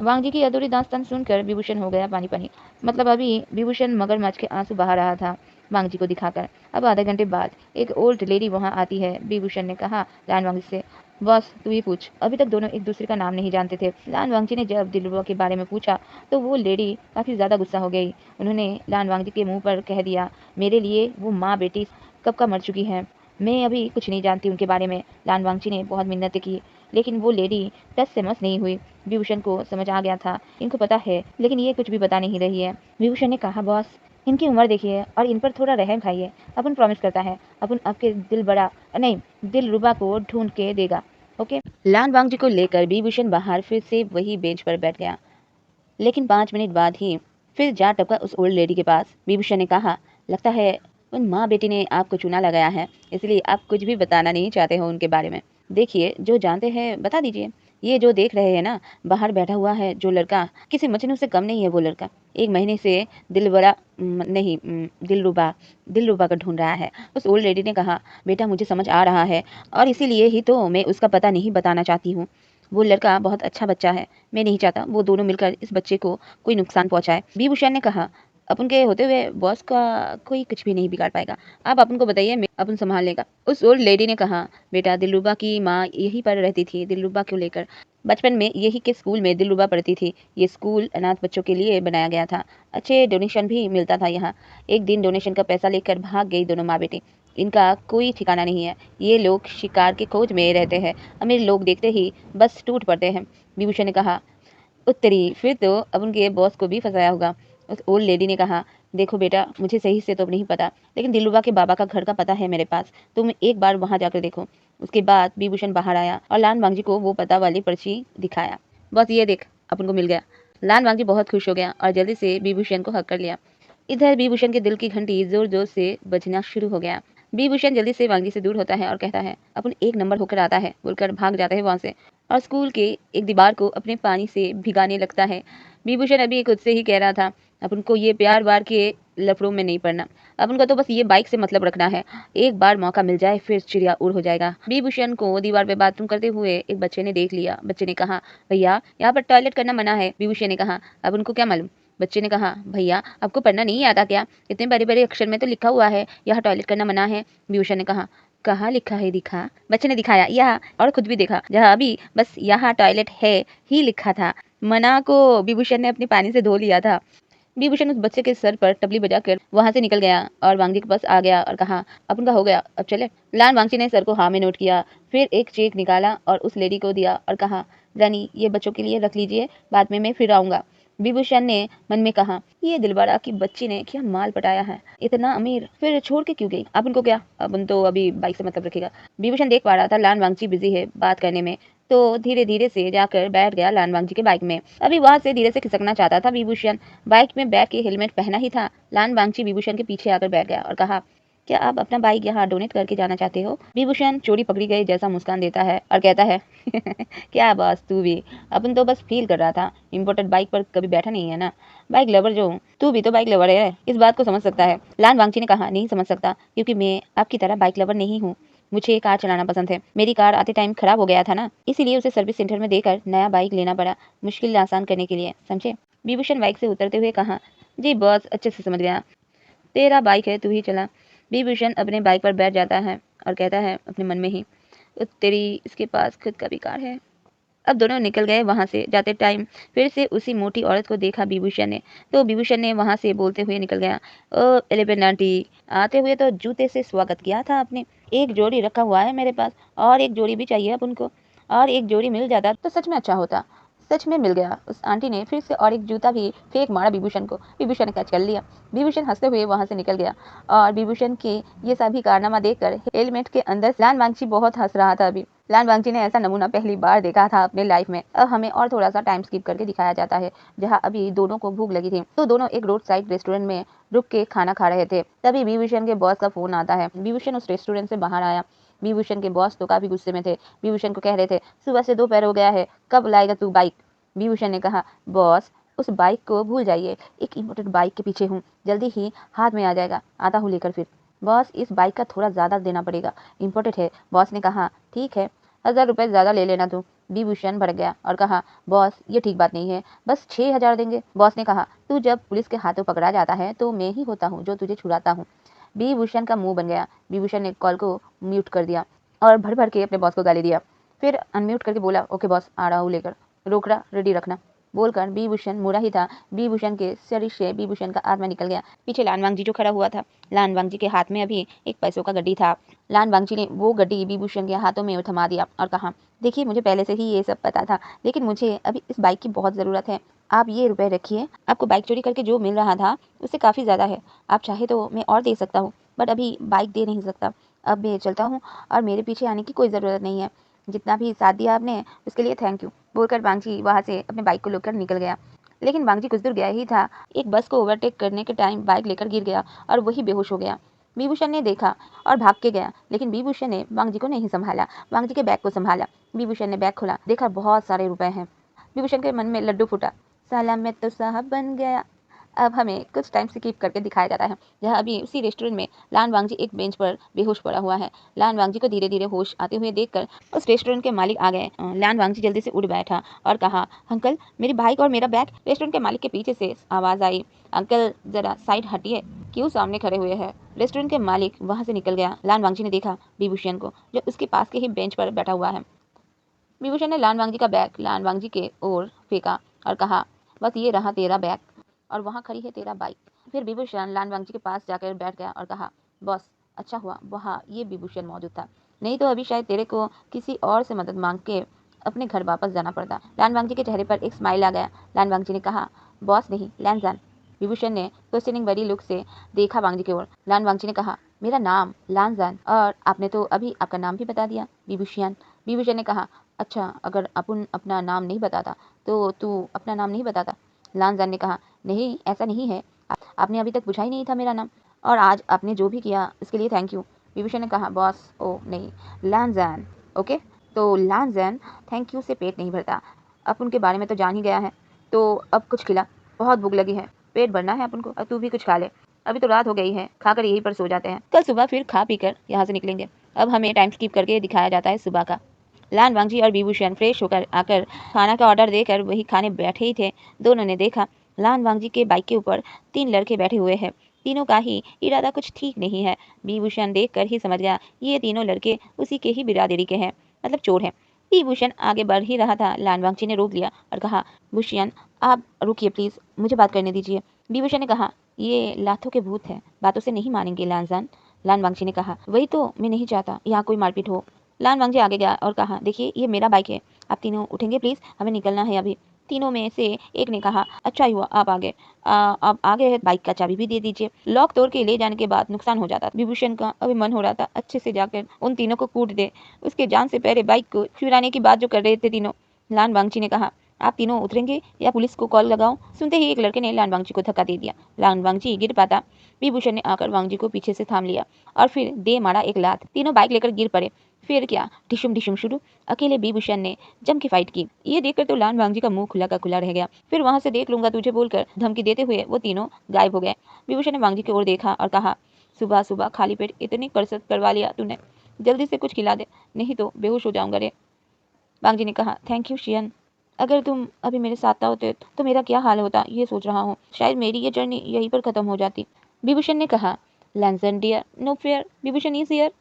वांगजी की अधूरी दास्तान सुनकर विभूषण हो गया पानी पानी। मतलब अभी विभूषण मगरमच्छ के आंसू बहा रहा था वांगजी को दिखाकर। अब आधे घंटे बाद एक ओल्ड लेडी वहां आती है। विभूषण ने कहा लान वांगजी से, बॉस तू ही पूछ। अभी तक दोनों एक दूसरे का नाम नहीं जानते थे। लान वांगजी ने जब दिलरुबा के बारे में पूछा तो वो लेडी काफी ज्यादा गुस्सा हो गई। उन्होंने लान वांगजी के मुंह पर कह दिया, मेरे लिए वो माँ बेटी कब का मर चुकी है, मैं अभी कुछ नहीं जानती उनके बारे में। लान वांगची ने बहुत मिन्नतें की, लेकिन वो लेडी टस से मस नहीं हुई। विभूषण को समझ आ गया था इनको पता है, लेकिन ये कुछ भी बता नहीं रही है। विभूषण ने कहा, बॉस इनकी उम्र देखिए और इन पर थोड़ा रहम खाइए। अपन प्रॉमिस करता है अपन आपके दिल बड़ा नहीं दिल रुबा को ढूंढ के देगा। ओके। लान वांग जी को लेकर विभूषण बाहर फिर से वही बेंच पर बैठ गया, लेकिन 5 मिनट बाद ही फिर जा टपका उस ओल्ड लेडी के पास। विभूषण ने कहा, लगता है उन माँ बेटी ने आपको चुना लगाया है, इसलिए आप कुछ भी बताना नहीं चाहते हो उनके बारे में। देखिए जो जानते हैं बता दीजिए। ये जो देख रहे हैं ना, बाहर बैठा हुआ है जो लड़का, किसी मजनू से कम नहीं है वो लड़का। 1 महीने से दिल बड़ा नहीं दिल रुबा का ढूंढ रहा है। उस ओल्ड लेडी ने कहा, बेटा मुझे समझ आ रहा है और इसीलिए ही तो मैं उसका पता नहीं बताना चाहती हूँ। वो लड़का बहुत अच्छा बच्चा है, मैं नहीं चाहता वो दोनों मिलकर इस बच्चे को कोई नुकसान पहुंचाए। विभूषण ने कहा, अपन के होते हुए बॉस का कोई कुछ भी नहीं बिगाड़ पाएगा, आप अपन को बताइए, मैं अपन संभाल लेगा। उस ओल्ड लेडी ने कहा, बेटा दिलरुबा की माँ यहीं पर रहती थी, दिलरुबा को लेकर बचपन में यही के स्कूल में दिलरुबा पढ़ती थी। ये स्कूल अनाथ बच्चों के लिए बनाया गया था, अच्छे डोनेशन भी मिलता था यहाँ। एक दिन डोनेशन का पैसा लेकर भाग गई दोनों माँ बेटी। इनका कोई ठिकाना नहीं है, ये लोग शिकार की खोज में रहते हैं, अमीर लोग देखते ही बस टूट पड़ते हैं। विभूषण ने कहा, उत्तरी फिर तो अब उनके बॉस को भी फंसाया होगा। उस ओल्ड लेडी ने कहा, देखो बेटा मुझे सही से तो नहीं पता, लेकिन दिलरुबा के बाबा का घर का पता है मेरे पास, तुम एक बार वहां जाकर देखो। उसके बाद विभूषण बाहर आया और लान वांगजी को वो पता वाली पर्ची दिखाया। बस ये देख, अपन को मिल गया। लान वांगजी बहुत खुश हो गया और जल्दी से विभूषण को हक कर लिया। इधर विभूषण के दिल की घंटी जोर जोर से बजना शुरू हो गया। विभूषण जल्दी से वांगी से दूर होता है और कहता है, अपन 1 नंबर होकर आता है बोलकर भाग जाता है वहां से और स्कूल के एक दीवार को अपने पानी से भिगाने लगता है। विभूषण अभी खुद से ही कह रहा था, अपन को ये प्यार वार के लफड़ों में नहीं पड़ना, अपन को तो बस ये बाइक से मतलब रखना है, एक बार मौका मिल जाए फिर चिड़िया उड़ हो जाएगा। विभूषण को दीवार पे बाथरूम करते हुए एक बच्चे ने देख लिया। बच्चे ने कहा, भैया यहाँ पर टॉयलेट करना मना है। विभूषण ने कहा, अब उनको क्या मालूम। बच्चे ने कहा, भैया आपको पढ़ना नहीं आता क्या, इतने बड़े बड़े अक्षर में तो लिखा हुआ है यहाँ टॉयलेट करना मना है। विभूषण ने कहा, कहाँ लिखा है दिखा। बच्चे ने दिखाया, यहाँ, और खुद भी देखा, जहाँ अभी बस यहाँ टॉयलेट है ही लिखा था। मना को विभूषण ने अपने पानी से धो लिया था। विभूषण उस बच्चे के सर पर टबली बजाकर वहां से निकल गया और वांगजी के पास आ गया और कहा, अब उनका हो गया, अब चले। लान वांगजी ने सर को हाँ में नोट किया, फिर एक चेक निकाला और उस लेडी को दिया और कहा, रानी ये बच्चों के लिए रख लीजिए, बाद में मैं फिर आऊंगा। विभूषण ने मन में कहा, ये दिलवाड़ा की बच्ची ने क्या माल पटाया है, इतना अमीर फिर छोड़ के क्यों गई। अब उनको क्या, अब उन तो अभी बाइक से मतलब रखेगा। विभूषण देख पा रहा था लान वांगजी बिजी है बात करने में, तो धीरे धीरे से जाकर बैठ गया लान वांगजी के बाइक में। अभी वहां से धीरे से खिसकना चाहता था विभूषण, बाइक में बैठ के हेलमेट पहना ही था। लान वांगची विभूषण के पीछे आकर बैठ गया और कहा, क्या आप अपना बाइक यहाँ डोनेट करके जाना चाहते हो। विभूषण चोरी पकड़ी गई जैसा मुस्कान देता है और कहता है, क्या बॉस तू भी, अपन तो बस फील कर रहा था, इम्पोर्टेड बाइक पर कभी बैठा नहीं है ना, बाइक लवर जो हूँ, तू भी तो बाइक लवर है, इस बात को समझ सकता है। लान वांगची ने कहा, नहीं समझ सकता, क्योंकि मैं आपकी तरह बाइक लवर नहीं हूँ, मुझे कार चलाना पसंद है। मेरी कार आते टाइम खराब हो गया था ना, इसीलिए उसे सर्विस सेंटर में देकर नया बाइक लेना पड़ा, मुश्किल आसान करने के लिए, समझे। विभूषण बाइक से उतरते हुए कहा, जी बॉस अच्छे से समझ गया, तेरा बाइक है तू ही चला। विभूषण अपने बाइक पर बैठ जाता है और कहता है अपने मन में ही, तेरी इसके पास खुद का भी कार है। अब दोनों निकल गए वहां से। जाते टाइम फिर से उसी मोटी औरत को देखा विभूषण ने, तो विभूषण ने वहां से बोलते हुए निकल गया, ओ एलिफेंट आंटी, आते हुए तो जूते से स्वागत किया था आपने, एक जोड़ी रखा हुआ है मेरे पास और एक जोड़ी भी चाहिए अब उनको, और एक जोड़ी मिल जाता तो सच में अच्छा होता। सच में मिल गया। उस आंटी ने फिर से और एक जूता भी फेंक मारा विभूषण को। विभूषण ने कैच कर लिया। विभूषण हंसते हुए वहां से निकल गया और विभूषण के ये सभी कारनामा देखकर हेलमेट के अंदर लान वांगची बहुत हंस रहा था। अभी लान वांगची ने ऐसा नमूना पहली बार देखा था अपने लाइफ में। अब हमें और थोड़ा सा टाइम स्किप करके दिखाया जाता है, जहाँ अभी दोनों को भूख लगी थी, तो दोनों एक रोड साइड रेस्टोरेंट में रुक के खाना खा रहे थे। तभी विभूषण के बॉस का फोन आता है। विभूषण उस रेस्टोरेंट से बाहर आया। विभूषण के बॉस तो काफी गुस्से में थे। विभूषण को कह रहे थे, सुबह से दोपहर हो गया है, कब लाएगा तू बाइक। विभूषण ने कहा, बॉस उस बाइक को भूल जाइए, एक इम्पोर्टेंट बाइक के पीछे हूँ, जल्दी ही हाथ में आ जाएगा, आता हूँ लेकर फिर। बॉस इस बाइक का थोड़ा ज़्यादा देना पड़ेगा, इम्पोर्टेंट है। बॉस ने कहा, ठीक है, 1000 रुपये ज़्यादा ले लेना तू। विभूषण भड़क गया और कहा, बॉस ये ठीक बात नहीं है, बस 6000 देंगे। बॉस ने कहा, तू जब पुलिस के हाथों पकड़ा जाता है तो मैं ही होता हूँ जो तुझे छुड़ाता हूँ। विभूषण का मुंह बन गया। विभूषण ने कॉल को म्यूट कर दिया और भर भर के अपने बॉस को गाली दिया। फिर अनम्यूट करके बोला, ओके बॉस आ रहा हूँ लेकर, रोकड़ा रेडी रखना। बोलकर विभूषण मुड़ा ही था, विभूषण के शरीर से विभूषण का आत्मा निकल गया। पीछे लान वांगजी जो खड़ा हुआ था, लान वांगजी के हाथ में अभी एक पैसों का गड्डी था। लान वांगजी ने वो गड्डी विभूषण के हाथों में थमा दिया और कहा, देखिए मुझे पहले से ही ये सब पता था, लेकिन मुझे अभी इस बाइक की बहुत ज़रूरत है, आप ये रुपए रखिए, आपको बाइक चोरी करके जो मिल रहा था उससे काफ़ी ज़्यादा है। आप चाहे तो मैं और दे सकता हूँ, बट अभी बाइक दे नहीं सकता। अब मैं चलता हूँ और मेरे पीछे आने की कोई ज़रूरत नहीं है। जितना भी साथ दिया आपने उसके लिए थैंक यू, बोलकर बांगजी वहाँ से अपने बाइक को लेकर निकल गया। लेकिन बांगजी कुछ दूर गया ही था, एक बस को ओवरटेक करने के टाइम बाइक लेकर गिर गया और वही बेहोश हो गया। विभूषण ने देखा और भाग के गया, लेकिन विभूषण ने बांगजी को नहीं संभाला, बांगजी के बैग को संभाला। विभूषण ने बैग खोला, देखा बहुत सारे रुपए हैं। विभूषण के मन में लड्डू फूटा, साला मैं तो साहब बन गया। अब हमें कुछ टाइम स्किप करके दिखाया जाता है, जहाँ अभी उसी रेस्टोरेंट में लान वांगजी एक बेंच पर बेहोश पड़ा हुआ है। लान वांगजी को धीरे धीरे होश आते हुए देखकर उस रेस्टोरेंट के मालिक आ गए। लान वांगजी जल्दी से उठ बैठा और कहा, अंकल मेरी बाइक और मेरा बैग। रेस्टोरेंट के मालिक के पीछे से आवाज आई, अंकल जरा साइड हटिए, क्यों सामने खड़े हुए हैं। रेस्टोरेंट के मालिक वहां से निकल गया। लान वांगजी ने देखा विभूषण को, जो उसके पास के ही बेंच पर बैठा हुआ है। विभूषण ने लान वांगजी का बैग लान वांगजी के ओर फेंका और कहा, बस ये रहा तेरा बैग और वहाँ खड़ी है तेरा बाइक। फिर विभूषण लान वांगजी के पास जाकर बैठ गया और कहा, बॉस अच्छा हुआ वहाँ ये विभूषण मौजूद था, नहीं तो अभी शायद तेरे को किसी और से मदद मांग के अपने घर वापस जाना पड़ता। लान वांगजी के चेहरे पर एक स्माइल आ गया। लान वांगजी ने कहा, बॉस नहीं लैनजान। विभूषण ने क्वेश्चनिंग बड़ी लुक से देखा वांगजी की ओर। लान वांगजी ने कहा, मेरा नाम लानजान, और आपने तो अभी आपका नाम भी बता दिया, विभूषण। विभूषण ने कहा, अच्छा अगर अपन अपना नाम नहीं बताता तो तू अपना नाम नहीं बताता। लानजान ने कहा, नहीं ऐसा नहीं है, आपने अभी तक पूछा ही नहीं था मेरा नाम, और आज आपने जो भी किया इसके लिए थैंक यू। विभूषण ने कहा, बॉस ओ नहीं लानजान, ओके। तो लानजान थैंक यू से पेट नहीं भरता, अपन के बारे में तो जान ही गया है, तो अब कुछ खिला, बहुत भूख लगी है, पेट भरना है अपन को, और तू भी कुछ खा ले, अभी तो रात हो गई है, खाकर यहीं पर सो जाते हैं, कल सुबह फिर खा पी कर यहाँ से निकलेंगे। अब हमें टाइम स्किप करके दिखाया जाता है सुबह का। लान वांगजी और विभूषण फ्रेश होकर आकर खाना का ऑर्डर देकर वही खाने बैठे ही थे। दोनों ने देखा लान वांगजी के बाइक के ऊपर 3 लड़के बैठे हुए हैं। तीनों का ही इरादा कुछ ठीक नहीं है। विभूषण देखकर ही समझ गया ये तीनों लड़के उसी के ही बिरादरी के हैं, मतलब चोर हैं। विभूषण आगे बढ़ ही रहा था, लान वांगजी ने रोक लिया और कहा, भूषण आप रुकिए प्लीज, मुझे बात करने दीजिए। विभूषण ने कहा, ये लातों के भूत है, बातों से नहीं मानेंगे लानजान। लान वांगजी ने कहा, वही तो मैं नहीं चाहता यहाँ कोई मारपीट हो। लान वांगजी आगे गया और कहा, देखिए ये मेरा बाइक है, आप तीनों उठेंगे प्लीज, हमें निकलना है अभी। तीनों में से एक ने कहा, अच्छा ही हुआ आप आगे, आप आगे है, बाइक का चाबी भी दे दीजिए, लॉक तोड़ के ले जाने के बाद नुकसान हो जाता। विभूषण का अभी मन हो रहा था अच्छे से जाकर उन तीनों को कूट दे, उसके जान से पहले बाइक को चुराने की बात जो कर रहे थे तीनों। लान वांगजी ने कहा, आप तीनों उतरेंगे या पुलिस को कॉल लगाओ। सुनते ही एक लड़के ने लान वांगजी को धक्का दे दिया। लान वांगजी गिर पाता, विभूषण ने आकर वांगजी को पीछे से थाम लिया और फिर दे मारा एक लात। तीनों बाइक लेकर गिर पड़े। फिर क्या ढिशुम ढिशुम शुरू। अकेले विभूषण ने जम की फाइट की। ये देखकर तो लान वांगजी का मुंह खुला का खुला रह गया। फिर वहां से देख लूंगा तुझे बोलकर धमकी देते हुए वो तीनों गायब हो गए। विभूषण ने वांगजी की ओर देखा और कहा, सुबह सुबह खाली पेट इतनी कसरत करवा लिया तूने, जल्दी से कुछ खिला दे, नहीं तो बेहोश हो जाऊंगा रे। वांगजी ने कहा, थैंक यू शियन, अगर तुम अभी मेरे साथ होते तो मेरा क्या हाल होता ये सोच रहा हूँ, शायद मेरी ये जर्नी यहीं पर खत्म हो जाती। विभूषण ने कहा, लैंसन dear no fair, Vibhushan is here.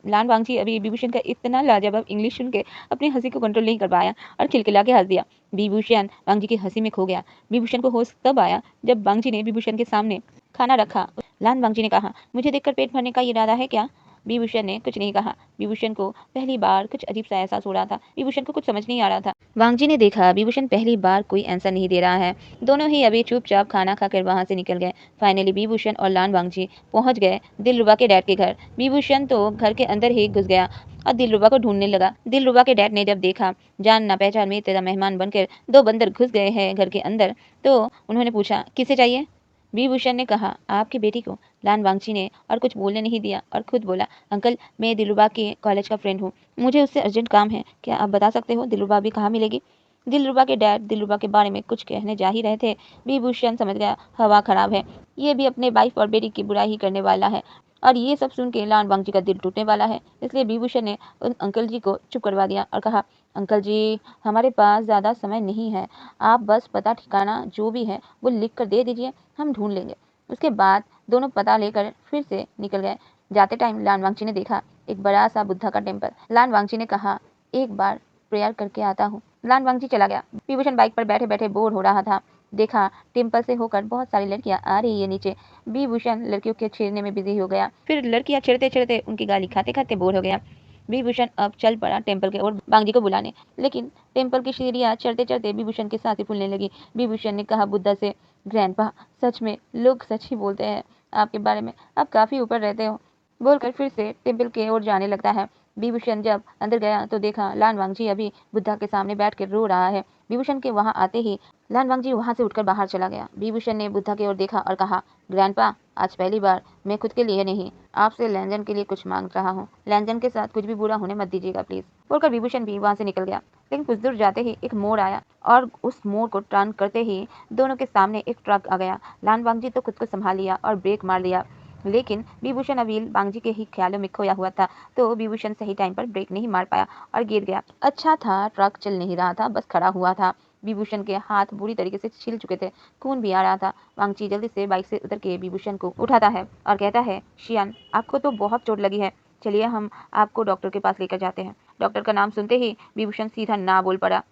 लान वांगजी अभी विभूषण का इतना लाजवाब इंग्लिश सुन के अपनी हंसी को कंट्रोल नहीं कर पाया और खिलखिला के हंस दिया। विभूषण वांगजी की हंसी में खो गया। विभूषण को होश तब आया जब वांगजी ने विभूषण के सामने खाना रखा। लान वांगजी ने कहा, मुझे देखकर पेट भरने का इरादा है क्या। विभूषण ने कुछ नहीं कहा। विभूषण को पहली बार कुछ अजीब सा एहसास हो रहा था। विभूषण को कुछ समझ नहीं आ रहा था। वांगजी ने देखा विभूषण पहली बार कोई आंसर नहीं दे रहा है। दोनों ही अभी चुपचाप खाना खाकर वहां से निकल गए। फाइनली विभूषण और लान वांगजी पहुंच गए दिलरुबा के डैड के घर। विभूषण तो घर के अंदर ही घुस गया और दिलरुबा को ढूंढने लगा। दिलरुबा के डैड ने जब देखा जान ना पहचान में तेरा मेहमान बनकर 2 बंदर घुस गए हैं घर के अंदर, तो उन्होंने पूछा, किसे चाहिए। विभूषण ने कहा, आपकी बेटी को। लान वांगची ने और कुछ बोलने नहीं दिया और खुद बोला, अंकल मैं दिलरुबा के कॉलेज का फ्रेंड हूँ, मुझे उससे अर्जेंट काम है, क्या आप बता सकते हो दिलरुबा अभी कहाँ मिलेगी। दिलरुबा के डैड दिलरुबा के बारे में कुछ कहने जा ही रहे थे। विभूषण समझ गया हवा खराब है, ये भी अपने वाइफ और बेटी की बुराई ही करने वाला है, और ये सब सुन के लान वांगची का दिल टूटने वाला है। इसलिए विभूषण ने उन अंकल जी को चुप करवा दिया और कहा, अंकल जी हमारे पास ज़्यादा समय नहीं है, आप बस पता ठिकाना जो भी है वो लिख कर दे दीजिए, हम ढूंढ लेंगे। उसके बाद दोनों पता लेकर फिर से निकल गए। जाते टाइम लान वांगची ने देखा एक बड़ा सा बुद्धा का टेम्पल। लान वांगची ने कहा, एक बार प्रेयर करके आता हूँ। लान वांगची चला गया। विभूषण बाइक पर बैठे बैठे बोर हो रहा था। देखा टेम्पल से होकर बहुत सारी लड़कियां आ रही है नीचे। विभूषण लड़कियों के छेड़ने में बिजी हो गया। फिर लड़कियां छेड़ते छेड़ते उनकी गाली खाते खाते बोर हो गया। विभूषण अब चल पड़ा टेम्पल के और बांगजी को बुलाने, लेकिन टेम्पल की सीढ़ियाँ चढ़ते चढ़ते विभूषण की सांसें फूलने लगी। विभूषण ने कहा बुद्धा से, ग्रैंडपा, सच में लोग सच ही बोलते हैं आपके बारे में, आप काफी ऊपर रहते हो, बोलकर फिर से टेम्पल की ओर जाने लगता है। विभूषण जब अंदर गया तो देखा लान वांगजी अभी बुद्धा के सामने बैठकर रो रहा है। विभूषण के वहां आते ही लान वांगजी वहां से उठकर बाहर चला गया। विभूषण ने बुद्धा की ओर देखा और कहा, ग्रैंडपा, आज पहली बार मैं खुद के लिए नहीं, आपसे लैंजन के लिए कुछ मांग रहा हूँ। लैंजन के साथ कुछ भी बुरा होने मत दीजिएगा प्लीज, बोलकर विभूषण भी वहां से निकल गया। लेकिन कुछ दूर जाते ही एक मोड़ आया और उस मोड़ को टर्न करते ही दोनों के सामने एक ट्रक आ गया। लान वांगजी तो खुद को संभाल लिया और ब्रेक मार दिया, लेकिन विभूषण अभी बांगजी के ही ख्यालों में खोया हुआ था, तो विभूषण सही टाइम पर ब्रेक नहीं मार पाया और गिर गया। अच्छा था ट्रक चल नहीं रहा था, बस खड़ा हुआ था। विभूषण के हाथ बुरी तरीके से छिल चुके थे, खून भी आ रहा था। वांगची जल्दी से बाइक से उतर के विभूषण को उठाता है और कहता है, शियान, आपको तो बहुत चोट लगी है, चलिए हम आपको डॉक्टर के पास लेकर जाते हैं। डॉक्टर का नाम सुनते ही विभूषण सीधा ना बोल पड़ा,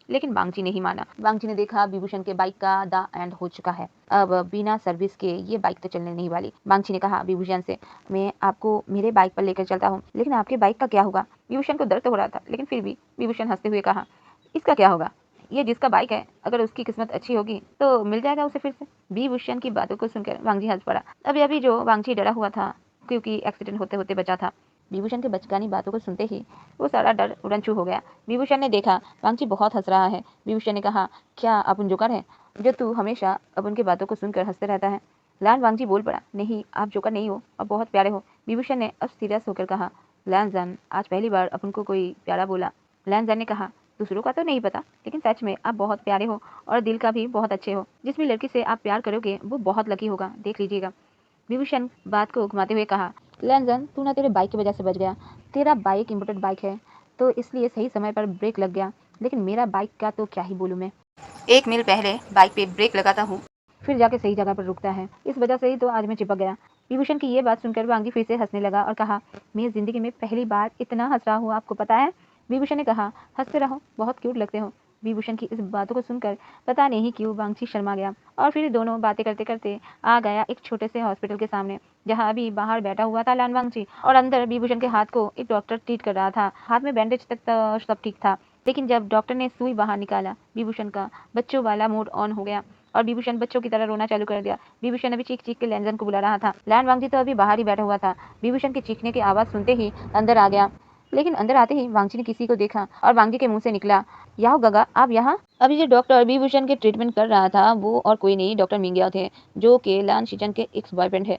लेकिन बांगची नहीं माना। बांगची ने देखा विभूषण के बाइक का द एंड हो चुका है, अब बिना सर्विस के ये बाइक तो चलने नहीं वाली। बांगची ने कहा विभूषण से, मैं आपको मेरे बाइक पर लेकर चलता हूँ, लेकिन आपके बाइक का क्या होगा? विभूषण को दर्द हो रहा था, लेकिन फिर भी विभूषण हंसते हुए कहा, इसका क्या होगा, ये जिसका बाइक है, अगर उसकी किस्मत अच्छी होगी तो मिल जाएगा उसे फिर से। विभूषण की बातों को सुनकर वांगजी हंस पड़ा। अभी अभी जो वांगजी डरा हुआ था क्योंकि एक्सीडेंट होते होते बचा था, विभूषण के बचकानी बातों को सुनते ही वो सारा डर उड़नछू हो गया। विभूषण ने देखा वांगची बहुत हंस रहा है। विभूषण ने कहा, क्या अपुन जोकर है जो तू हमेशा अपुन की बातों को सुनकर हंसते रहता है? लान वांगजी बोल पड़ा, नहीं, आप जोकर नहीं हो, आप बहुत प्यारे हो। विभूषण ने अब सीरियस होकर कहा, लैनजन, आज पहली बार अपन को कोई प्यारा बोला। लैनजन ने कहा, दूसरों का तो नहीं पता, लेकिन सच में आप बहुत प्यारे हो और दिल का भी बहुत अच्छे हो। जिस भी लड़की से आप प्यार करोगे वो बहुत लकी होगा, देख लीजिएगा। विभूषण बात को घुमाते हुए कहा, लैंजन, तू ना तेरे बाइक की वजह से बच गया। तेरा बाइक इम्पोर्टेड बाइक है तो इसलिए सही समय पर ब्रेक लग गया, लेकिन मेरा बाइक का तो क्या ही बोलूँ मैं। 1 मील पहले बाइक पे ब्रेक लगाता हूँ, फिर जाके सही जगह पर रुकता है, इस वजह से ही तो आज मैं चिपक गया। विभूषण की ये बात सुनकर वांगी फिर से हंसने लगा और कहा, मैं जिंदगी में पहली बार इतना हंस रहा हूँ, आपको पता है? विभूषण ने कहा, हंसते रहो, बहुत क्यूट लगते हो। विभूषण की इस बातों को सुनकर पता नहीं क्यों वांगची शर्मा गया और फिर दोनों बातें करते करते आ गया एक छोटे से हॉस्पिटल के सामने, जहाँ अभी बाहर बैठा हुआ था लान वांगची और अंदर विभूषण के हाथ को एक डॉक्टर ट्रीट कर रहा था। हाथ में बैंडेज तक तो सब ठीक था, लेकिन जब डॉक्टर ने सुई बाहर निकाला, विभूषण का बच्चों वाला मूड ऑन हो गया और विभूषण बच्चों की तरह रोना चालू कर दिया। विभूषण अभी चीख चीख के लैंजन को बुला रहा था। लान वांगजी तो अभी बाहर ही बैठा हुआ था। विभूषण के चीखने की आवाज सुनते ही अंदर आ गया, लेकिन अंदर आते ही वांगजी ने किसी को देखा और वांगजी के मुंह से निकला, याओ गगा, आप यहाँ? अभी जो डॉक्टर विभूषण के ट्रीटमेंट कर रहा था वो और कोई नहीं, डॉक्टर मिंगियाओ थे, जो कि लान शिचन के एक्स बॉयफ्रेंड है।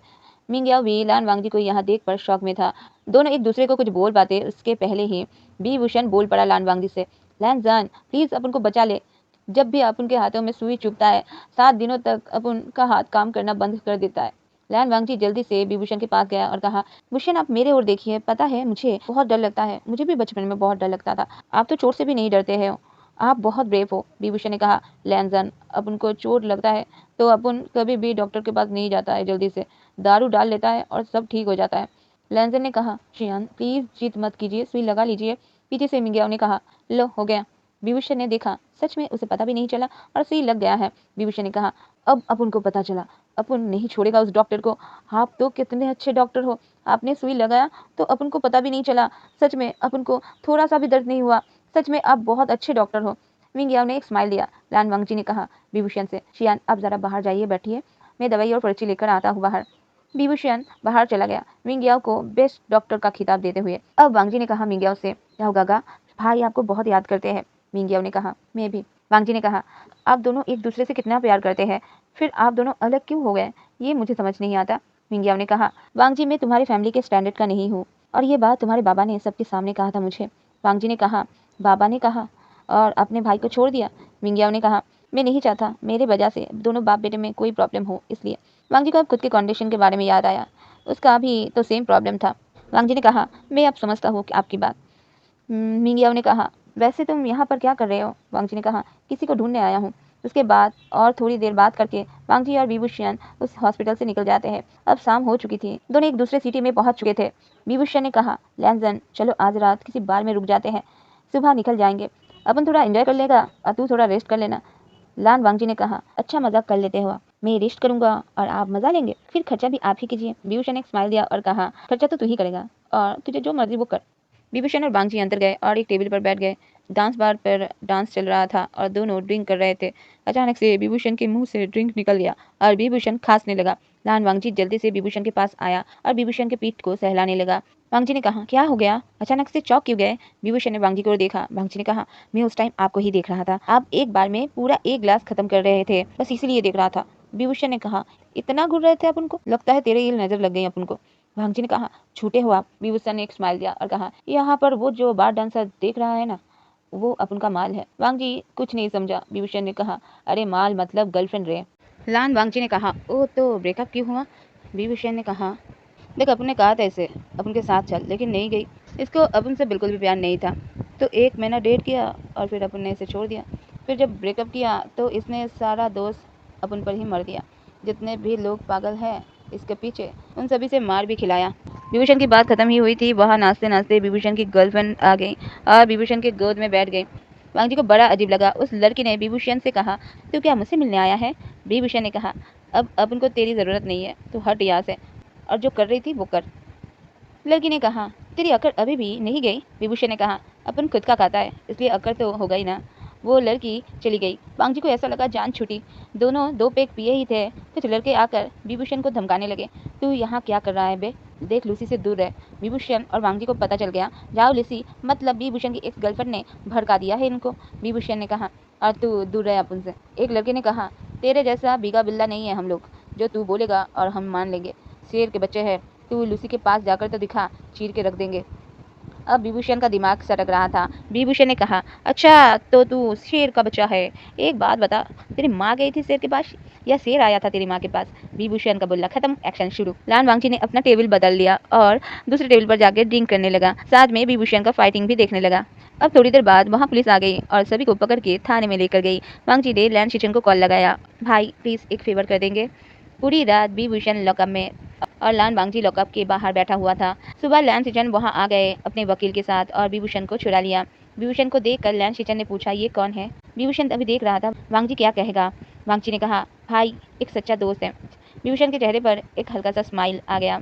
मिंगियाओ भी लान वांगजी को यहाँ देख पर शौक में था। दोनों एक दूसरे को कुछ बोल पाते उसके पहले ही विभूषण बोल पड़ा लान वांगजी से, लान जान, प्लीज अपन को बचा ले। जब भी अपन के हाथों में सुई चुभता है 7 दिनों तक अपन का हाथ काम करना बंद कर देता है। लान वांगजी जल्दी से विभूषण के पास गया और कहा, भूषण, आप मेरे ओर देखिए, पता है मुझे बहुत डर लगता है, मुझे भी बचपन में बहुत डर लगता था, आप तो चोट से भी नहीं डरते हैं, आप बहुत ब्रेव हो। विभूषण ने कहा, लैंजन, अपन को चोट लगता है तो अपन कभी भी डॉक्टर के पास नहीं जाता है, जल्दी से दारू डाल लेता है और सब ठीक हो जाता है। लैंजन ने कहा, शियान, प्लीज जीत मत कीजिए, सुई लगा लीजिए। पीछे से मिंगियाओ ने कहा, लो हो गया। विभूषण ने देखा सच में उसे पता भी नहीं चला और सुई लग गया है। विभूषण ने कहा, अब अपन को पता चला, अपन नहीं छोड़ेगा उस डॉक्टर को। आप तो कितने अच्छे डॉक्टर हो, आपने सुई लगाया तो अपन को पता भी नहीं चला, सच में अपन को थोड़ा सा भी दर्द नहीं हुआ, सच में आप बहुत अच्छे डॉक्टर हो। मिंगियाओ ने एक स्माइल दिया। लान वांगजी ने कहा विभूषण से, शियान, आप जरा बाहर जाइए, बैठिए, मैं दवाई और पर्ची लेकर आता हूँ बाहर। विभूषण बाहर चला गया, मिंगियाओ को बेस्ट डॉक्टर का खिताब देते हुए। अब वांगजी ने कहा मिंगियाओ से, याओ गागा, भाई आपको बहुत याद करते हैं। मिंगियाओ ने कहा, मैं भी। वांगजी ने कहा, आप दोनों एक दूसरे से कितना प्यार करते हैं, फिर आप दोनों अलग क्यों हो गए, ये मुझे समझ नहीं आता। मिंगियाओ ने कहा, वांगजी, मैं तुम्हारी फैमिली के स्टैंडर्ड का नहीं हूँ और ये बात तुम्हारे बाबा ने सबके सामने कहा था मुझे। वांगजी ने कहा, बाबा ने कहा और अपने भाई को छोड़ दिया। मिंगियाओ ने कहा, मैं नहीं चाहता मेरे वजह से दोनों बाप बेटे में कोई प्रॉब्लम हो, इसलिए। वांगजी को अब खुद के कंडीशन के बारे में याद आया, उसका भी तो सेम प्रॉब्लम था। वांगजी ने कहा, मैं अब समझता हूँ कि आपकी बात। मिंगियाओ ने कहा, वैसे तुम यहाँ पर क्या कर रहे हो? वांगजी ने कहा, किसी को ढूंढने आया हूँ। उसके बाद और थोड़ी देर बात करके वांगजी और विभूषण उस हॉस्पिटल से निकल जाते हैं। अब शाम हो चुकी थी, दोनों एक दूसरे सिटी में पहुंच चुके थे। विभूषण ने कहा, लैंजन, चलो आज रात किसी बार में रुक जाते हैं, सुबह निकल जाएंगे, अपन थोड़ा एंजॉय कर लेगा और तू थोड़ा रेस्ट कर लेना। लान वांगजी ने कहा, अच्छा मजाक कर लेते हो, मैं रेस्ट करूंगा और आप मजा लेंगे, फिर खर्चा भी आप ही कीजिए। विभूषण ने एक स्माइल दिया और कहा, खर्चा तो तू ही करेगा और तुझे जो मर्जी वो कर। विभूषण और बांगजी अंदर गए और एक टेबल पर बैठ गए। डांस बार पर डांस चल रहा था और दोनों ड्रिंक कर रहे थे। अचानक से विभूषण के मुंह से ड्रिंक निकल गया और विभूषण खांसने लगा। लहान वांगजी जल्दी से विभूषण के पास आया और विभूषण के पीठ को सहलाने लगा। वांगजी ने कहा, क्या हो गया? अचानक से चौंक क्यों गए? विभूषण ने वांगजी को देखा। वांगजी ने कहा, मैं उस टाइम आपको ही देख रहा था। आप एक बार में पूरा एक गिलास खत्म कर रहे थे, बस इसीलिए देख रहा था। विभूषण ने कहा, इतना घूर रहे थे अपन को? लगता है तेरे ये नजर लग गई अपन को। वांगजी ने कहा, छूटे हो आप। विभूषण ने एक स्माइल दिया और कहा, यहाँ पर वो जो बार डांसर देख रहा है ना, वो अपन का माल है। वांगजी कुछ नहीं समझा। विभूषण ने कहा, अरे माल मतलब गर्लफ्रेंड रे। लान वांगजी ने कहा, ओ तो ब्रेकअप क्यों हुआ? विभूषण ने कहा, देख अपन ने कहा था इसे अपन के साथ चल, लेकिन नहीं गई। इसको अपन से बिल्कुल भी प्यार नहीं था, तो 1 महीना डेट किया और फिर अपन ने इसे छोड़ दिया। फिर जब ब्रेकअप किया तो इसने सारा दोस्त अपन पर ही मर दिया। जितने भी लोग पागल हैं इसके पीछे, उन सभी से मार भी खिलाया। विभूषण की बात खत्म ही हुई थी, वहाँ नाचते नाचते विभूषण की गर्लफ्रेंड आ गई और विभूषण के गोद में बैठ गई। वांगजी को बड़ा अजीब लगा। उस लड़की ने विभूषण से कहा, तू क्या मुझसे मिलने आया है? विभूषण ने कहा, अब अपन को तेरी ज़रूरत नहीं है, तू हट यहाँ से और जो कर रही थी वो कर। लड़की ने कहा, तेरी अकड़ अभी भी नहीं गई? विभूषण ने कहा, अपन खुद का खाता है, इसलिए अकड़ तो हो गई ना। वो लड़की चली गई। वांगजी को ऐसा लगा जान छूटी। दोनों 2 पैक पिए ही थे, कुछ लड़के आकर विभूषण को धमकाने लगे, तू यहाँ क्या कर रहा है बे? देख लूसी से दूर रह। विभूषण और वांगजी को पता चल गया, जाओ लूसी मतलब विभूषण की एक्स गर्लफ्रेंड ने भड़का दिया है इनको। विभूषण ने कहा, और तू दूर रह अपन से। एक लड़के ने कहा, तेरे जैसा बीगा बिल्ला नहीं है हम लोग, जो तू बोलेगा और हम मान लेंगे। शेर के बच्चे हैं, तू लूसी के पास जाकर तो दिखा, चीर के रख देंगे। अब विभूषण का दिमाग सटक रहा था। विभूषण ने कहा, अच्छा तो तू शेर का बच्चा है। एक बात बता, तेरी माँ गई थी शेर के पास या शेर आया था तेरी माँ के पास? विभूषण का बोला खत्म, एक्शन शुरू। लान वांगची ने अपना टेबल बदल लिया और दूसरे टेबल पर जाकर ड्रिंक करने लगा। साथ में विभूषण का फाइटिंग भी देखने लगा। अब थोड़ी देर बाद वहाँ पुलिस आ गई और सभी को पकड़ के थाने में लेकर गई। वांगची ने लैन शिचन को कॉल लगाया, भाई प्लीज एक फेवर कर देंगे? पूरी रात विभूषण लॉकअप में और लान वांगजी लॉकअप के बाहर बैठा हुआ था। सुबह लैन सिचन वहां आ गए अपने वकील के साथ और विभूषण को छुड़ा लिया। विभूषण को देखकर लैन सिचन ने पूछा, ये कौन है? विभूषण अभी देख रहा था वांगजी क्या कहेगा। वांगजी ने कहा, भाई एक सच्चा दोस्त है। विभूषण के चेहरे पर एक हल्का सा स्माइल आ गया।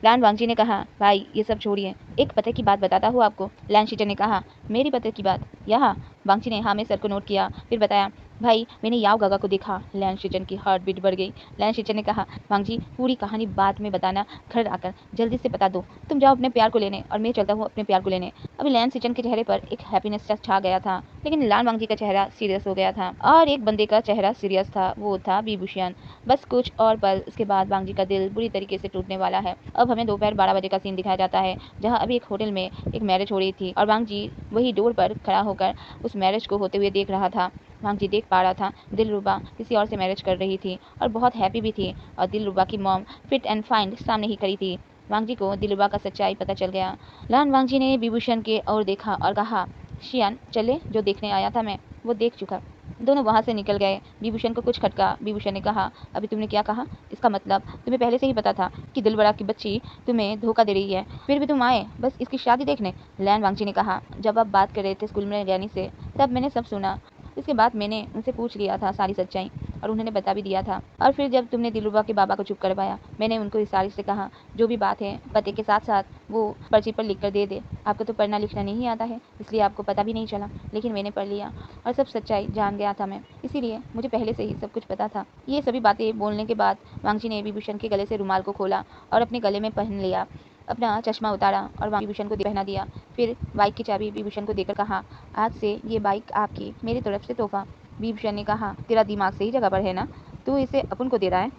लान वांगजी ने कहा, भाई ये सब छोड़िए, एक पते की बात बताता हूँ आपको। लैन शीचर ने कहा, मेरी पते की बात? यहाँ? वांगजी ने हाँ में सर को नोट किया, फिर बताया, भाई मैंने याओ गागा को देखा। लैन शीचन की हार्ट बीट बढ़ गई। लैन शीचर ने कहा, वांगजी पूरी कहानी बाद में बताना, घर आकर जल्दी से बता दो। तुम जाओ अपने प्यार को लेने और मैं चलता हूँ अपने प्यार को लेने। अभी लैन शीचन के चेहरे पर एक हैप्पीनेस छा गया था, लेकिन लान वांगजी का चेहरा सीरियस हो गया था और एक बंदे का चेहरा सीरियस था, वो था विभूषण। बस कुछ और पल उसके बाद वांगजी का दिल बुरी तरीके से टूटने वाला है। अब हमें दोपहर 12 बजे का सीन दिखाया जाता है, जहां अभी एक होटल में एक मैरिज हो रही थी और वांगजी वही डोर पर खड़ा होकर उस मैरिज को होते हुए देख रहा था। वांगजी देख पा रहा था दिलरुबा किसी और से मैरिज कर रही थी और बहुत हैप्पी भी थी, और दिलरुबा की मॉम फिट एंड फाइन सामने ही खड़ी थी। वांगजी को दिलरुबा का सच्चाई पता चल गया। लान वांगजी ने विभूषण के ओर देखा और कहा, शियान चले, जो देखने आया था मैं वो देख चुका। दोनों वहां से निकल गए। विभूषण को कुछ खटका। विभूषण ने कहा, अभी तुमने क्या कहा? इसका मतलब तुम्हें पहले से ही पता था कि दिलबड़ा की बच्ची तुम्हें धोखा दे रही है, फिर भी तुम आए बस इसकी शादी देखने? लैन वांगची ने कहा, जब आप बात कर रहे थे स्कूल में ज्ञानी से, तब मैंने सब सुना। इसके बाद मैंने उनसे पूछ लिया था सारी सच्चाई और उन्होंने बता भी दिया था। और फिर जब तुमने दिलरुबा के बाबा को चुप करवाया, मैंने उनको इशारे से कहा, जो भी बात है पते के साथ साथ वो पर्ची पर लिख कर दे दे। आपको तो पढ़ना लिखना नहीं आता है, इसलिए आपको पता भी नहीं चला, लेकिन मैंने पढ़ लिया और सब सच्चाई जान गया था मैं, इसीलिए मुझे पहले से ही सब कुछ पता था। ये सभी बातें बोलने के बाद वांगची ने विभूषण के गले से रुमाल को खोला और अपने गले में पहन लिया। अपना चश्मा उतारा और विभूषण को पहना दिया। फिर बाइक की चाबी विभूषण को देकर कहा, आज से ये बाइक आपकी, मेरी तरफ से तोहफा। विभूषण ने कहा, तेरा दिमाग सही जगह पर है ना, तू इसे अपन को दे रहा है?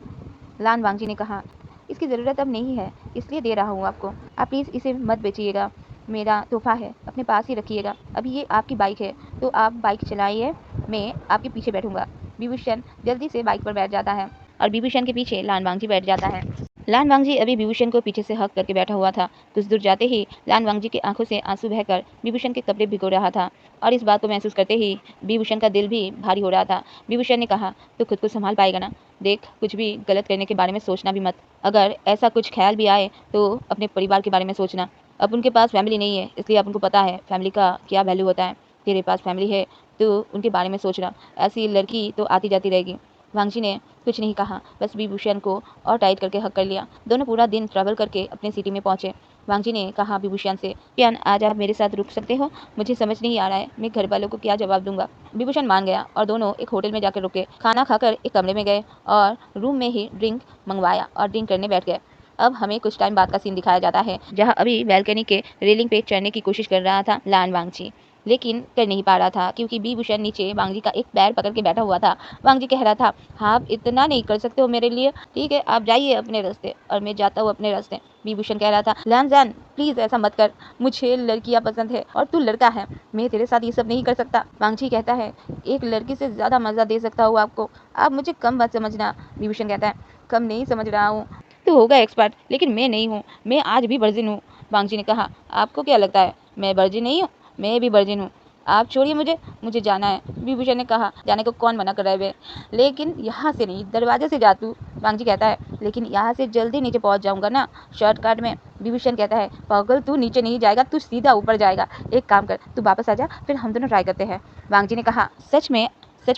लान वांगजी ने कहा, इसकी ज़रूरत अब नहीं है, इसलिए दे रहा हूँ आपको। आप प्लीज़ इसे मत बेचिएगा, मेरा तोहफा है, अपने पास ही रखिएगा। अभी ये आपकी बाइक है, तो आप बाइक चलाइए, मैं आपके पीछे बैठूंगा। विभूषण जल्दी से बाइक पर बैठ जाता है और विभूषण के पीछे लान वांगजी बैठ जाता है। लान वांगजी अभी विभूषण को पीछे से हक करके बैठा हुआ था। कुछ दूर जाते ही लान वांगजी की आंखों से आंसू बहकर विभूषण के कपड़े भिगो रहा था, और इस बात को महसूस करते ही विभूषण का दिल भी भारी हो रहा था। विभूषण ने कहा, तो खुद को संभाल पाएगा ना? देख, कुछ भी गलत करने के बारे में सोचना भी मत। अगर ऐसा कुछ ख्याल भी आए तो अपने परिवार के बारे में सोचना। अब उनके पास फैमिली नहीं है, इसलिए अब उनको पता है फैमिली का क्या वैल्यू होता है। तेरे पास फैमिली है तो उनके बारे में सोचना, ऐसी लड़की तो आती जाती रहेगी। वांगजी ने कुछ नहीं कहा, बस विभूषण को और टाइट करके हक कर लिया। दोनों पूरा दिन ट्रैवल करके अपने सिटी में पहुंचे। वांगजी ने कहा विभूषण से, शियान आज आप मेरे साथ रुक सकते हो? मुझे समझ नहीं आ रहा है मैं घर वालों को क्या जवाब दूंगा। विभूषण मान गया और दोनों एक होटल में जाकर रुके। खाना खाकर एक कमरे में गए और रूम में ही ड्रिंक मंगवाया और ड्रिंक करने बैठ गए। अब हमें कुछ टाइम बाद का सीन दिखाया जाता है जहां अभी बालकनी के रेलिंग पे चढ़ने की कोशिश कर रहा था लान वांगची, लेकिन कर नहीं पा रहा था क्योंकि विभूषण नीचे वांगजी का एक पैर पकड़ के बैठा हुआ था। वांगजी कह रहा था, आप इतना नहीं कर सकते हो मेरे लिए, ठीक है आप जाइए अपने रास्ते और मैं जाता हूँ अपने रास्ते। विभूषण कह रहा था, लान जान प्लीज ऐसा मत कर, मुझे लड़कियां पसंद है और तू लड़का है, मैं तेरे साथ ये सब नहीं कर सकता। वांगजी कहता है, एक लड़की से ज्यादा मजा दे सकता हूँ आपको, आप मुझे कम मत समझना। विभूषण कहता है, कम नहीं समझ रहा हूँ, तू होगा एक्सपर्ट लेकिन मैं नहीं हूँ, मैं आज भी वर्जिन हूँ। वांगजी ने कहा, आपको क्या लगता है मैं वर्जिन नहीं हूँ? मैं भी वर्जिन हूँ, आप छोड़िए मुझे, मुझे जाना है। विभूषण ने कहा, जाने को कौन मना कर रहा है बे, लेकिन यहाँ से नहीं दरवाजे से जा तू। वांगजी कहता है, लेकिन यहाँ से जल्दी नीचे पहुँच जाऊंगा ना शॉर्टकट में। विभूषण कहता है, पागल तू नीचे नहीं जाएगा, तू सीधा ऊपर जाएगा, एक काम कर तू वापस आ जा फिर हम दोनों ट्राई करते हैं। वांगजी ने कहा, सच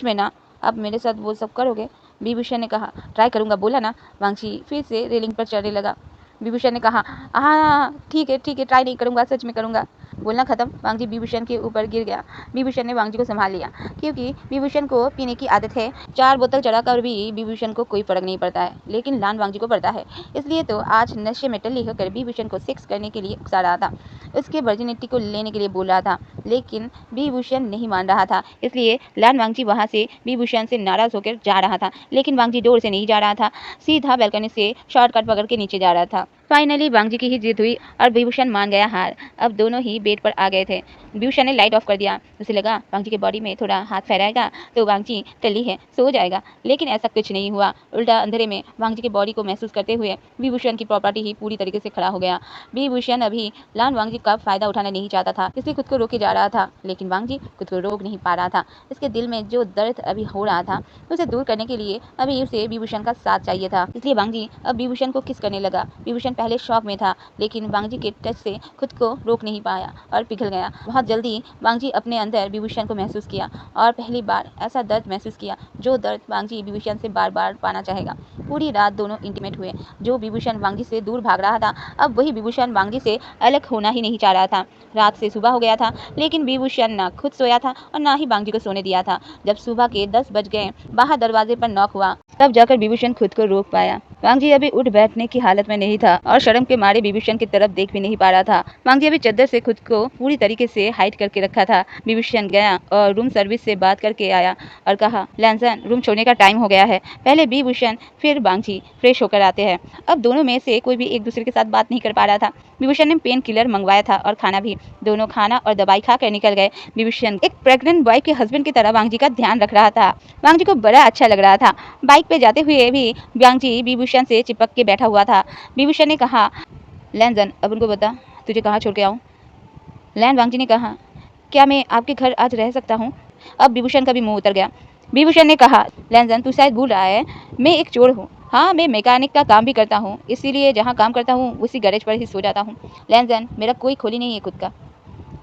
में ना आप मेरे साथ वो सब करोगे? विभूषण ने कहा, ट्राई करूंगा बोला ना। वांगजी फिर से रेलिंग पर चढ़ने लगा। विभूषण ने कहा, हाँ ठीक है ट्राई नहीं करूंगा, सच में करूंगा। बोलना खत्म, वांगजी विभूषण के ऊपर गिर गया। विभूषण ने वांगजी को संभाल लिया क्योंकि विभूषण को पीने की आदत है। 4 बोतल चढ़ाकर भी विभूषण को कोई फर्क नहीं पड़ता है, लेकिन लान वांगजी को पड़ता है। इसलिए तो आज नशे में टल्ली होकर विभूषण को सेक्स करने के लिए उकसा रहा था, उसके वर्जिनिटी को लेने के लिए बोल रहा था, लेकिन विभूषण नहीं मान रहा था। इसलिए लान वांगजी वहां से विभूषण से नाराज होकर जा रहा था, लेकिन वांगजी डोर से नहीं जा रहा था, सीधा बालकनी से शॉर्टकट पकड़ के नीचे जा रहा था। फाइनली वांगजी की ही जीत हुई और विभूषण मान गया हार। अब दोनों ही बेड पर आ गए थे। विभूषण ने लाइट ऑफ कर दिया, उसे लगा वांगजी के बॉडी में थोड़ा हाथ फहराएगा तो वांगजी टल्ली है सो जाएगा, लेकिन ऐसा कुछ नहीं हुआ। उल्टा अंधेरे में वांगजी के बॉडी को महसूस करते हुए विभूषण की प्रॉपर्टी ही पूरी तरीके से खड़ा हो गया। विभूषण अभी लान वांगजी का फायदा उठाना नहीं चाहता था, इसलिए खुद को रोके जा रहा था, लेकिन वांगजी खुद को रोक नहीं पा रहा था। इसके दिल में जो दर्द अभी हो रहा था उसे दूर करने के लिए अभी उसे विभूषण का साथ चाहिए था, इसलिए वांगजी अब विभूषण को किस करने लगा। विभूषण पहले शॉक में था, लेकिन वांगजी के टच से खुद को रोक नहीं पाया और पिघल गया। बहुत जल्दी वांगजी अपने अंदर विभूषण को महसूस किया और पहली बार ऐसा दर्द महसूस किया जो दर्द वांगजी विभूषण से बार बार पाना चाहेगा। पूरी रात दोनों इंटीमेट हुए। जो विभूषण वांगजी से दूर भाग रहा था, अब वही विभूषण वांगजी से अलग होना ही नहीं चाह रहा था। रात से सुबह हो गया था, लेकिन विभूषण ना खुद सोया था और ना ही वांगजी को सोने दिया था। जब सुबह के 10 बज गए, बाहर दरवाजे पर नॉक हुआ, तब जाकर विभूषण खुद को रोक पाया। वांगजी अभी उठ बैठने की हालत में नहीं था और शर्म के मारे विभूषण की तरफ देख भी नहीं पा रहा था। वांगजी अभी चद्दर से खुद को पूरी तरीके से हाइड करके रखा था। विभूषण गया और रूम सर्विस से बात करके आया और कहा, लैंसन रूम छोड़ने का टाइम हो गया है। पहले विभूषण फिर वांगजी फ्रेश होकर आते हैं। अब दोनों में से कोई भी एक दूसरे के साथ बात नहीं कर पा रहा था। विभूषण ने पेन किलर मंगवाया था और खाना भी। दोनों खाना और दवाई खाकर निकल गए। विभूषण एक प्रेग्नेंट बॉय के हस्बैंड की तरह वांगजी का ध्यान रख रहा था। वांगजी को बड़ा अच्छा लग रहा था। बाइक पे जाते हुए भी वांगजी विभूषण से चिपक के बैठा हुआ था। विभूषण ने कहा, लैंसन अब उनको बता तुझे कहाँ छोड़ के आऊँ। लैन वांगजी ने कहा, क्या मैं आपके घर आज रह सकता हूँ? अब विभूषण का भी मुंह उतर गया। विभूषण ने कहा, लैंसन तू शायद भूल रहा है, मैं एक चोर हूँ। हाँ मैं मैकेनिक का काम भी करता हूँ, इसीलिए जहाँ काम करता हूँ उसी गैरेज पर ही सो जाता हूँ। लैंसन मेरा कोई खोली नहीं है खुद का।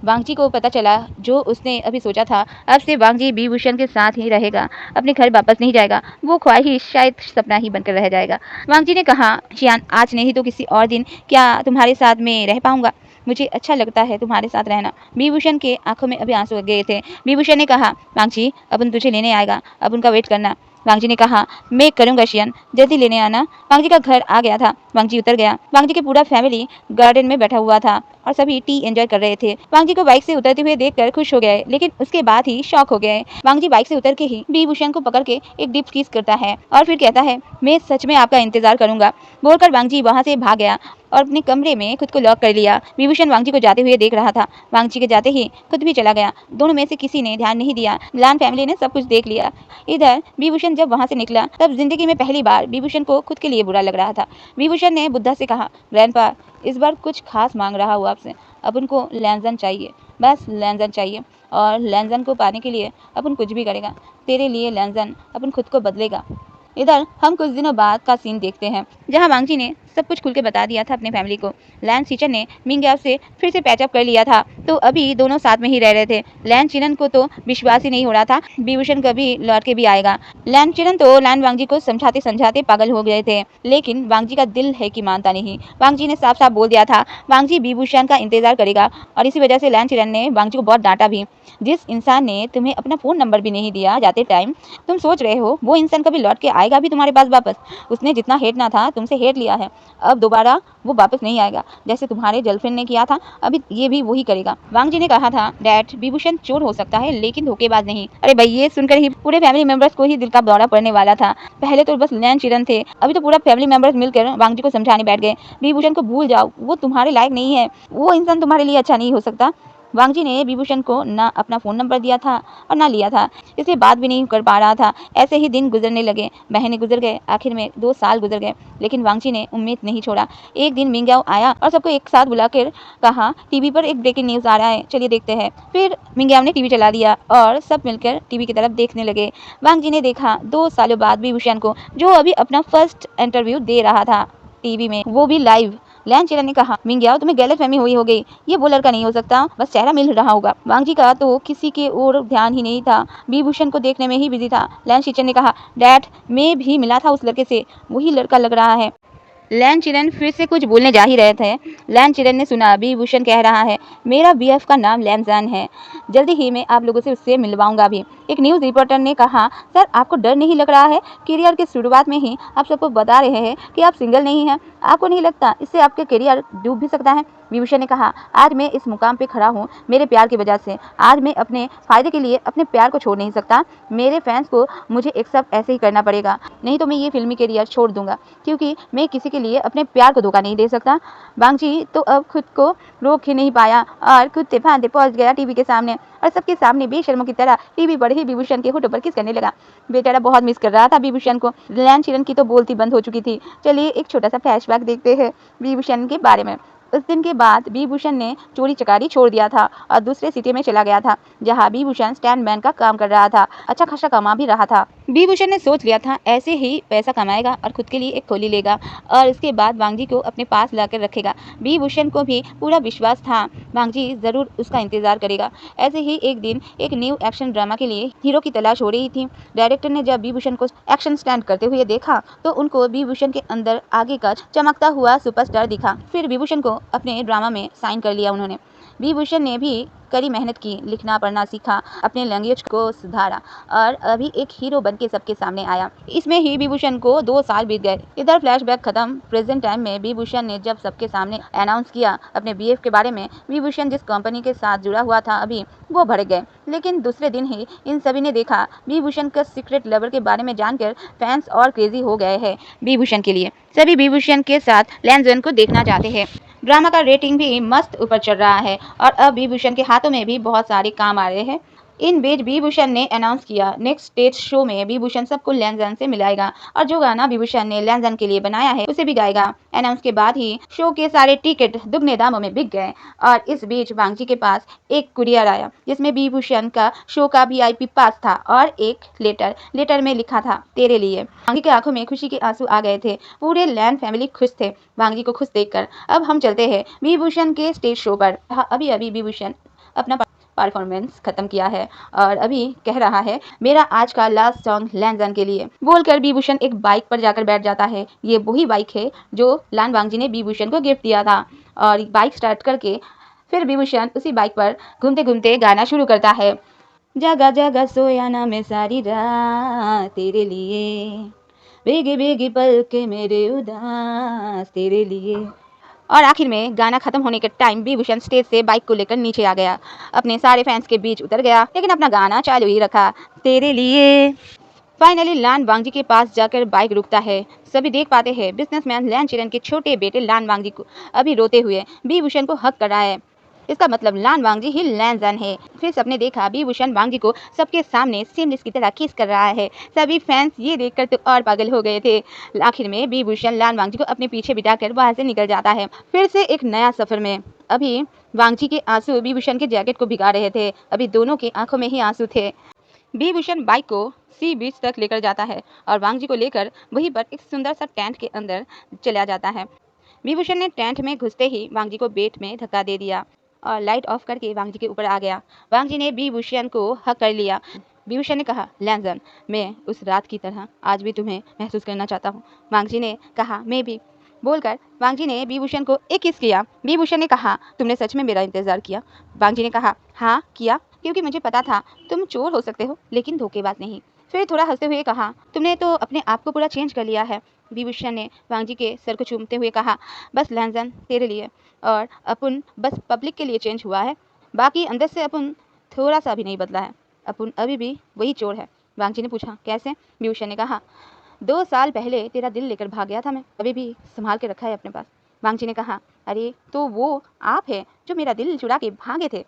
वांगजी को पता चला जो उसने अभी सोचा था, अब से वांगजी विभूषण के साथ ही रहेगा, अपने घर वापस नहीं जाएगा। वो ख्वाहिश शायद सपना ही बनकर रह जाएगा। वांगजी ने कहा, शियान आज नहीं तो किसी और दिन क्या तुम्हारे साथ में रह पाऊंगा? मुझे अच्छा लगता है तुम्हारे साथ रहना। विभूषण के आंखों में अभी आंसू गए थे। विभूषण ने कहा, वांगजी अपन तुझे लेने आएगा, अब उनका वेट करना। वांगजी ने कहा, मैं करूंगा शियान, जल्दी लेने आना। वांगजी का घर आ गया था। वांगजी उतर गया। वांगजी के पूरा फैमिली गार्डन में बैठा हुआ था और सभी टी एंजॉय कर रहे थे। वांगजी को बाइक से उतरते हुए देखकर खुश हो गए, लेकिन उसके बाद ही शॉक हो गए। वांगजी बाइक से उतर के ही विभूषण को पकड़ के एक डीप किस करता है और फिर कहता है, मैं सच में आपका इंतजार करूंगा। बोलकर वांगजी वहां से भाग गया और अपने कमरे में खुद को लॉक कर लिया। विभूषण वांगजी को जाते हुए देख रहा था। वांगजी के जाते ही खुद भी चला गया। दोनों में से किसी ने ध्यान नहीं दिया। लान फैमिली ने सब कुछ देख लिया। इधर विभूषण जब वहां से निकला, तब जिंदगी में पहली बार विभूषण को खुद के लिए बुरा लग रहा था। विभूषण ने बुद्धा से कहा, ग्रैंडपा इस बार कुछ खास मांग रहा हूँ आपसे, अब उनको लैंसन चाहिए, बस लैंसन चाहिए, और लैंसन को पाने के लिए अपन कुछ भी करेगा। तेरे लिए लैंसन अपन खुद को बदलेगा। इधर हम कुछ दिनों बाद का सीन देखते हैं, जहां वांगजी ने सब कुछ खुल के बता दिया था अपने फैमिली को। लैन सीचन ने मिंग्याओ से फिर से पैचअप कर लिया था, तो अभी दोनों साथ में ही रह रहे थे। लैन चिरन को तो विश्वास ही नहीं हो रहा था विभूषण कभी लौट के भी आएगा। लैन चिरन तो लैन वांगजी को समझाते समझाते पागल हो गए थे, लेकिन वांगजी का दिल है कि मानता नहीं। वांगजी ने साफ साफ बोल दिया था वांगजी विभूषण का इंतजार करेगा, और इसी वजह से लैन चिरन ने वांगजी को बहुत डांटा भी। जिस इंसान ने तुम्हें अपना फोन नंबर भी नहीं दिया जाते टाइम, तुम सोच रहे हो वो इंसान कभी लौट के आएगा भी तुम्हारे पास वापस? उसने जितना हेटना था तुमसे हेट लिया है, अब दोबारा वो वापस नहीं आएगा। जैसे तुम्हारे गर्लफ्रेंड ने किया था, अभी ये भी वही करेगा। वांगजी ने कहा था डैड, विभूषण चोर हो सकता है लेकिन धोखेबाज नहीं। अरे भाई, ये सुनकर ही पूरे फैमिली मेंबर्स को ही दिल का दौरा पड़ने वाला था। पहले तो बस लैन चिरन थे, अभी तो पूरा फैमिली मेंबर्स मिलकर वांगजी को समझाने बैठ गए, विभूषण को भूल जाओ, वो तुम्हारे लायक नहीं है, वो इंसान तुम्हारे लिए अच्छा नहीं हो सकता। वांगजी ने विभूषण को ना अपना फ़ोन नंबर दिया था और ना लिया था, इसलिए बात भी नहीं कर पा रहा था। ऐसे ही दिन गुजरने लगे, महीने गुजर गए, आखिर में 2 साल गुजर गए, लेकिन वांगजी ने उम्मीद नहीं छोड़ा। एक दिन मिंग्याओ आया और सबको एक साथ बुलाकर कहा टीवी पर एक ब्रेकिंग न्यूज़ आ रहा है, चलिए देखते हैं। फिर मिंग्याओ ने टीवी चला दिया और सब मिलकर टीवी की तरफ देखने लगे। वांगजी ने देखा 2 सालों बाद विभूषण को, जो अभी अपना फर्स्ट इंटरव्यू दे रहा था टीवी में, वो भी लाइव। लैन चिरन ने कहा मिंग्याओ, तुम्हें गलतफहमी हुई हो गई, ये वो लड़का नहीं हो सकता, बस चेहरा मिल रहा होगा। वांगजी का तो किसी के और ध्यान ही नहीं था, विभूषण को देखने में ही बिजी था। लैन चिरन ने कहा डैड, मैं भी मिला था उस लड़के से, वही लड़का लग रहा है। लैन चिरन फिर से कुछ बोलने जा ही रहे थे। लैन चिरन ने सुना विभूषण कह रहा है मेरा बीएफ का नाम लैनजान है, जल्दी ही मैं आप लोगों से उससे मिलवाऊंगा भी। एक न्यूज़ रिपोर्टर ने कहा सर, आपको डर नहीं लग रहा है? करियर के शुरुआत में ही आप सबको बता रहे हैं कि आप सिंगल नहीं हैं, आपको नहीं लगता इससे आपके करियर डूब भी सकता है? विभूषण ने कहा आज मैं इस मुकाम पे खड़ा हूँ मेरे प्यार की वजह से, आज मैं अपने फायदे के लिए अपने प्यार को छोड़ नहीं सकता। मेरे फैंस को मुझे एक्सेप्ट ऐसे ही करना पड़ेगा, नहीं तो मैं ये फिल्मी करियर छोड़ दूंगा, क्योंकि मैं किसी के लिए अपने प्यार को धोखा नहीं दे सकता। वांगजी तो अब खुद को रोक ही नहीं पाया और खुद से फांदे पहुंच गया टीवी के सामने, और सबके सामने बेशर्मों की तरह टीवी पर ही विभूषण के होठों पर किस करने लगा। बेचारा बहुत मिस कर रहा था विभूषण को। लैन चिरन की तो बोलती बंद हो चुकी थी। चलिए एक छोटा सा फ्लैशबैक देखते हैं विभूषण के बारे में। उस दिन के बाद विभूषण ने चोरी चकारी छोड़ दिया था और दूसरे सिटी में चला गया था, जहां विभूषण स्टैंडमैन का काम कर रहा था। अच्छा खासा कमा भी रहा था। विभूषण ने सोच लिया था ऐसे ही पैसा कमाएगा और खुद के लिए एक खोली लेगा, और इसके बाद वांगजी को अपने पास लाकर रखेगा। विभूषण को भी पूरा विश्वास था वांगजी जरूर उसका इंतजार करेगा। ऐसे ही एक दिन एक न्यू एक्शन ड्रामा के लिए हीरो की तलाश हो रही थी। डायरेक्टर ने जब विभूषण को एक्शन स्टैंड करते हुए देखा तो उनको विभूषण के अंदर आगे का चमकता हुआ सुपरस्टार दिखा। फिर विभूषण को अपने ड्रामा में साइन कर लिया उन्होंने। विभूषण ने भी कड़ी मेहनत की, लिखना पढ़ना सीखा, अपने लैंग्वेज को सुधारा और अभी एक हीरो बनके सबके सामने आया। इसमें ही विभूषण को 2 साल बीत गए। इधर फ्लैशबैक खत्म। प्रेजेंट टाइम में विभूषण ने जब सबके सामने अनाउंस किया अपने बीएफ के बारे में, विभूषण जिस कंपनी के साथ जुड़ा हुआ था अभी वो भड़क गए। लेकिन दूसरे दिन ही इन सभी ने देखा विभूषण का सीक्रेट लवर के बारे में जानकर फैंस और क्रेजी हो गए हैं विभूषण के लिए। सभी विभूषण के साथ लैनजन को देखना चाहते हैं। ड्रामा का रेटिंग भी मस्त ऊपर चल रहा है और अब विभूषण के हाथों में भी बहुत सारे काम आ रहे हैं। इन बीच विभूषण ने अनाउंस किया नेक्स्ट स्टेज शो में विभूषण सबको लैनजन से मिलाएगा और जो गाना विभूषण ने लैनजन के लिए बनाया है उसे भी गाएगा। अनाउंस के बाद ही शो के सारे टिकट दुगने दामों में बिक गए और इस बीच वांगजी के पास एक कुरियर आया जिसमें विभूषण का शो का VIP पास था और एक लेटर में लिखा था तेरे लिए। वांगजी की आंखों में खुशी के आंसू आ गए थे। पूरे लैन फैमिली खुश थे वांगजी को खुश देखकर। अब हम चलते हैं विभूषण के स्टेज शो पर। अभी विभूषण अपना परफॉर्मेंस खत्म किया है और अभी कह रहा है मेरा आज का लास्ट सॉन्ग लैनजन के लिए बोलकर विभूषण एक बाइक पर जाकर बैठ जाता है। ये वही बाइक है जो लैन वांगजी ने विभूषण को गिफ्ट दिया था और बाइक स्टार्ट करके फिर विभूषण उसी बाइक पर घूमते घूमते गाना शुरू करता है। जगह जगह सोया ना मैं सारी रात तेरे लिए, भीगी भीगी पल के मेरे उदास तेरे लिए। और आखिर में गाना खत्म होने के टाइम विभूषण स्टेज से बाइक को लेकर नीचे आ गया, अपने सारे फैंस के बीच उतर गया, लेकिन अपना गाना चालू ही रखा तेरे लिए। फाइनली लैन वांगजी के पास जाकर बाइक रुकता है। सभी देख पाते हैं बिजनेसमैन लैन चिरन के छोटे बेटे लैन वांगजी को अभी रोते हुए विभूषण को हक कर रहा है। इसका मतलब लैन वांगजी ही लैनजन है। फिर सबने देखा विभूषण वांगजी को सबके सामने सिमलिस की तरह किस कर रहा है। सभी फैंस ये देखकर तो और पागल हो गए थे। आखिर में विभूषण लैन वांगजी को अपने पीछे बिठाकर वहां से निकल जाता है फिर से एक नया सफर में। अभी वांगजी के आंसू विभूषण के जैकेट को भिगा रहे थे। अभी दोनों की आंखों में ही आंसू थे। विभूषण बाइक को सी बीच तक लेकर जाता है और वांग जी को लेकर वहीं पर एक सुंदर सा टेंट के अंदर चला जाता है। विभूषण ने टेंट में घुसते ही वांग जी को बेट में धक्का दे दिया और लाइट ऑफ करके वांग जी के ऊपर आ गया। वांग जी ने विभूषण को हक कर लिया। विभूषण ने कहा, लैंजन, मैं उस रात की तरह आज भी तुम्हें महसूस करना चाहता हूँ। वांग जी ने कहा, मैं भी। बोलकर वांग जी ने विभूषण को एक किस किया। विभूषण ने कहा, तुमने सच में मेरा इंतजार किया? वांग जी ने कहा, हाँ किया, क्योंकि मुझे पता था तुम चोर हो सकते हो लेकिन धोखेबाज नहीं। फिर थोड़ा हंसते हुए कहा, तुमने तो अपने आप को पूरा चेंज कर लिया है। विभूषण ने वांग जी के सर को चूमते हुए कहा, बस लैंजन, तेरे लिए और अपन बस पब्लिक के लिए चेंज हुआ है, बाकी अंदर से अपन थोड़ा सा भी नहीं बदला है। अपन अभी भी वही चोर है। वांग जी ने पूछा, कैसे? विभूषण ने कहा, 2 साल पहले तेरा दिल लेकर भाग गया था मैं, अभी भी संभाल के रखा है अपने पास। वांग जी ने कहा, अरे तो वो आप है जो मेरा दिल चुरा के भागे थे।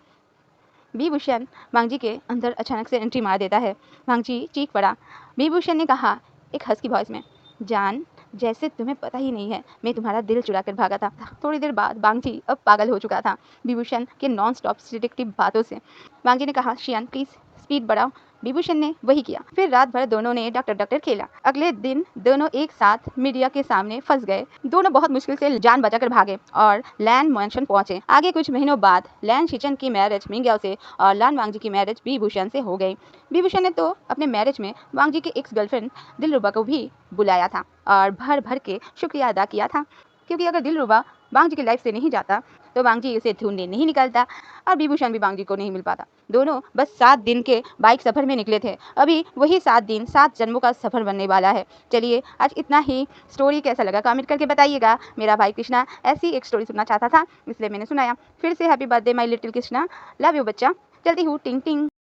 विभूषण वांग जी के अंदर अचानक से एंट्री मार देता है। वांग जी चीख पड़ा। विभूषण ने कहा एक हस्की वॉइस में, जान, जैसे तुम्हें पता ही नहीं है मैं तुम्हारा दिल चुरा कर भागा था। थोड़ी देर बाद वांग जी अब पागल हो चुका था विभूषण के नॉन स्टॉप डिटेक्टिव बातों से। वांग जी ने कहा, शियान प्लीज स्पीड बढ़ाओ। विभूषण ने वही किया। फिर रात भर दोनों ने डॉक्टर डॉक्टर खेला। अगले दिन दोनों एक साथ मीडिया के सामने फंस गए। दोनों बहुत मुश्किल से जान बचाकर भागे और लैन मैंशन पहुंचे। आगे कुछ महीनों बाद लैन शिचन की मैरिज मिंग्याओ से और लान वांग जी की मैरिज विभूषण से हो गई। विभूषण ने तो अपने मैरिज में वांग जी के एक्स गर्लफ्रेंड दिलरुबा को भी बुलाया था और भर भर के शुक्रिया अदा किया था, क्योंकि अगर दिलरुबा वांग जी की लाइफ से नहीं जाता तो वांग जी उसे ढूंढने नहीं निकलता और विभूषण भी वांग जी को नहीं मिल पाता। दोनों बस 7 दिन के बाइक सफर में निकले थे। अभी वही 7 दिन 7 जन्मों का सफर बनने वाला है। चलिए आज इतना ही। स्टोरी कैसा लगा कमेंट करके बताइएगा। मेरा भाई कृष्णा ऐसी एक स्टोरी सुनना चाहता था, इसलिए मैंने सुनाया। फिर से happy birthday my little Krishna, love you बच्चा। चलती हूँ, टिंग टिंग।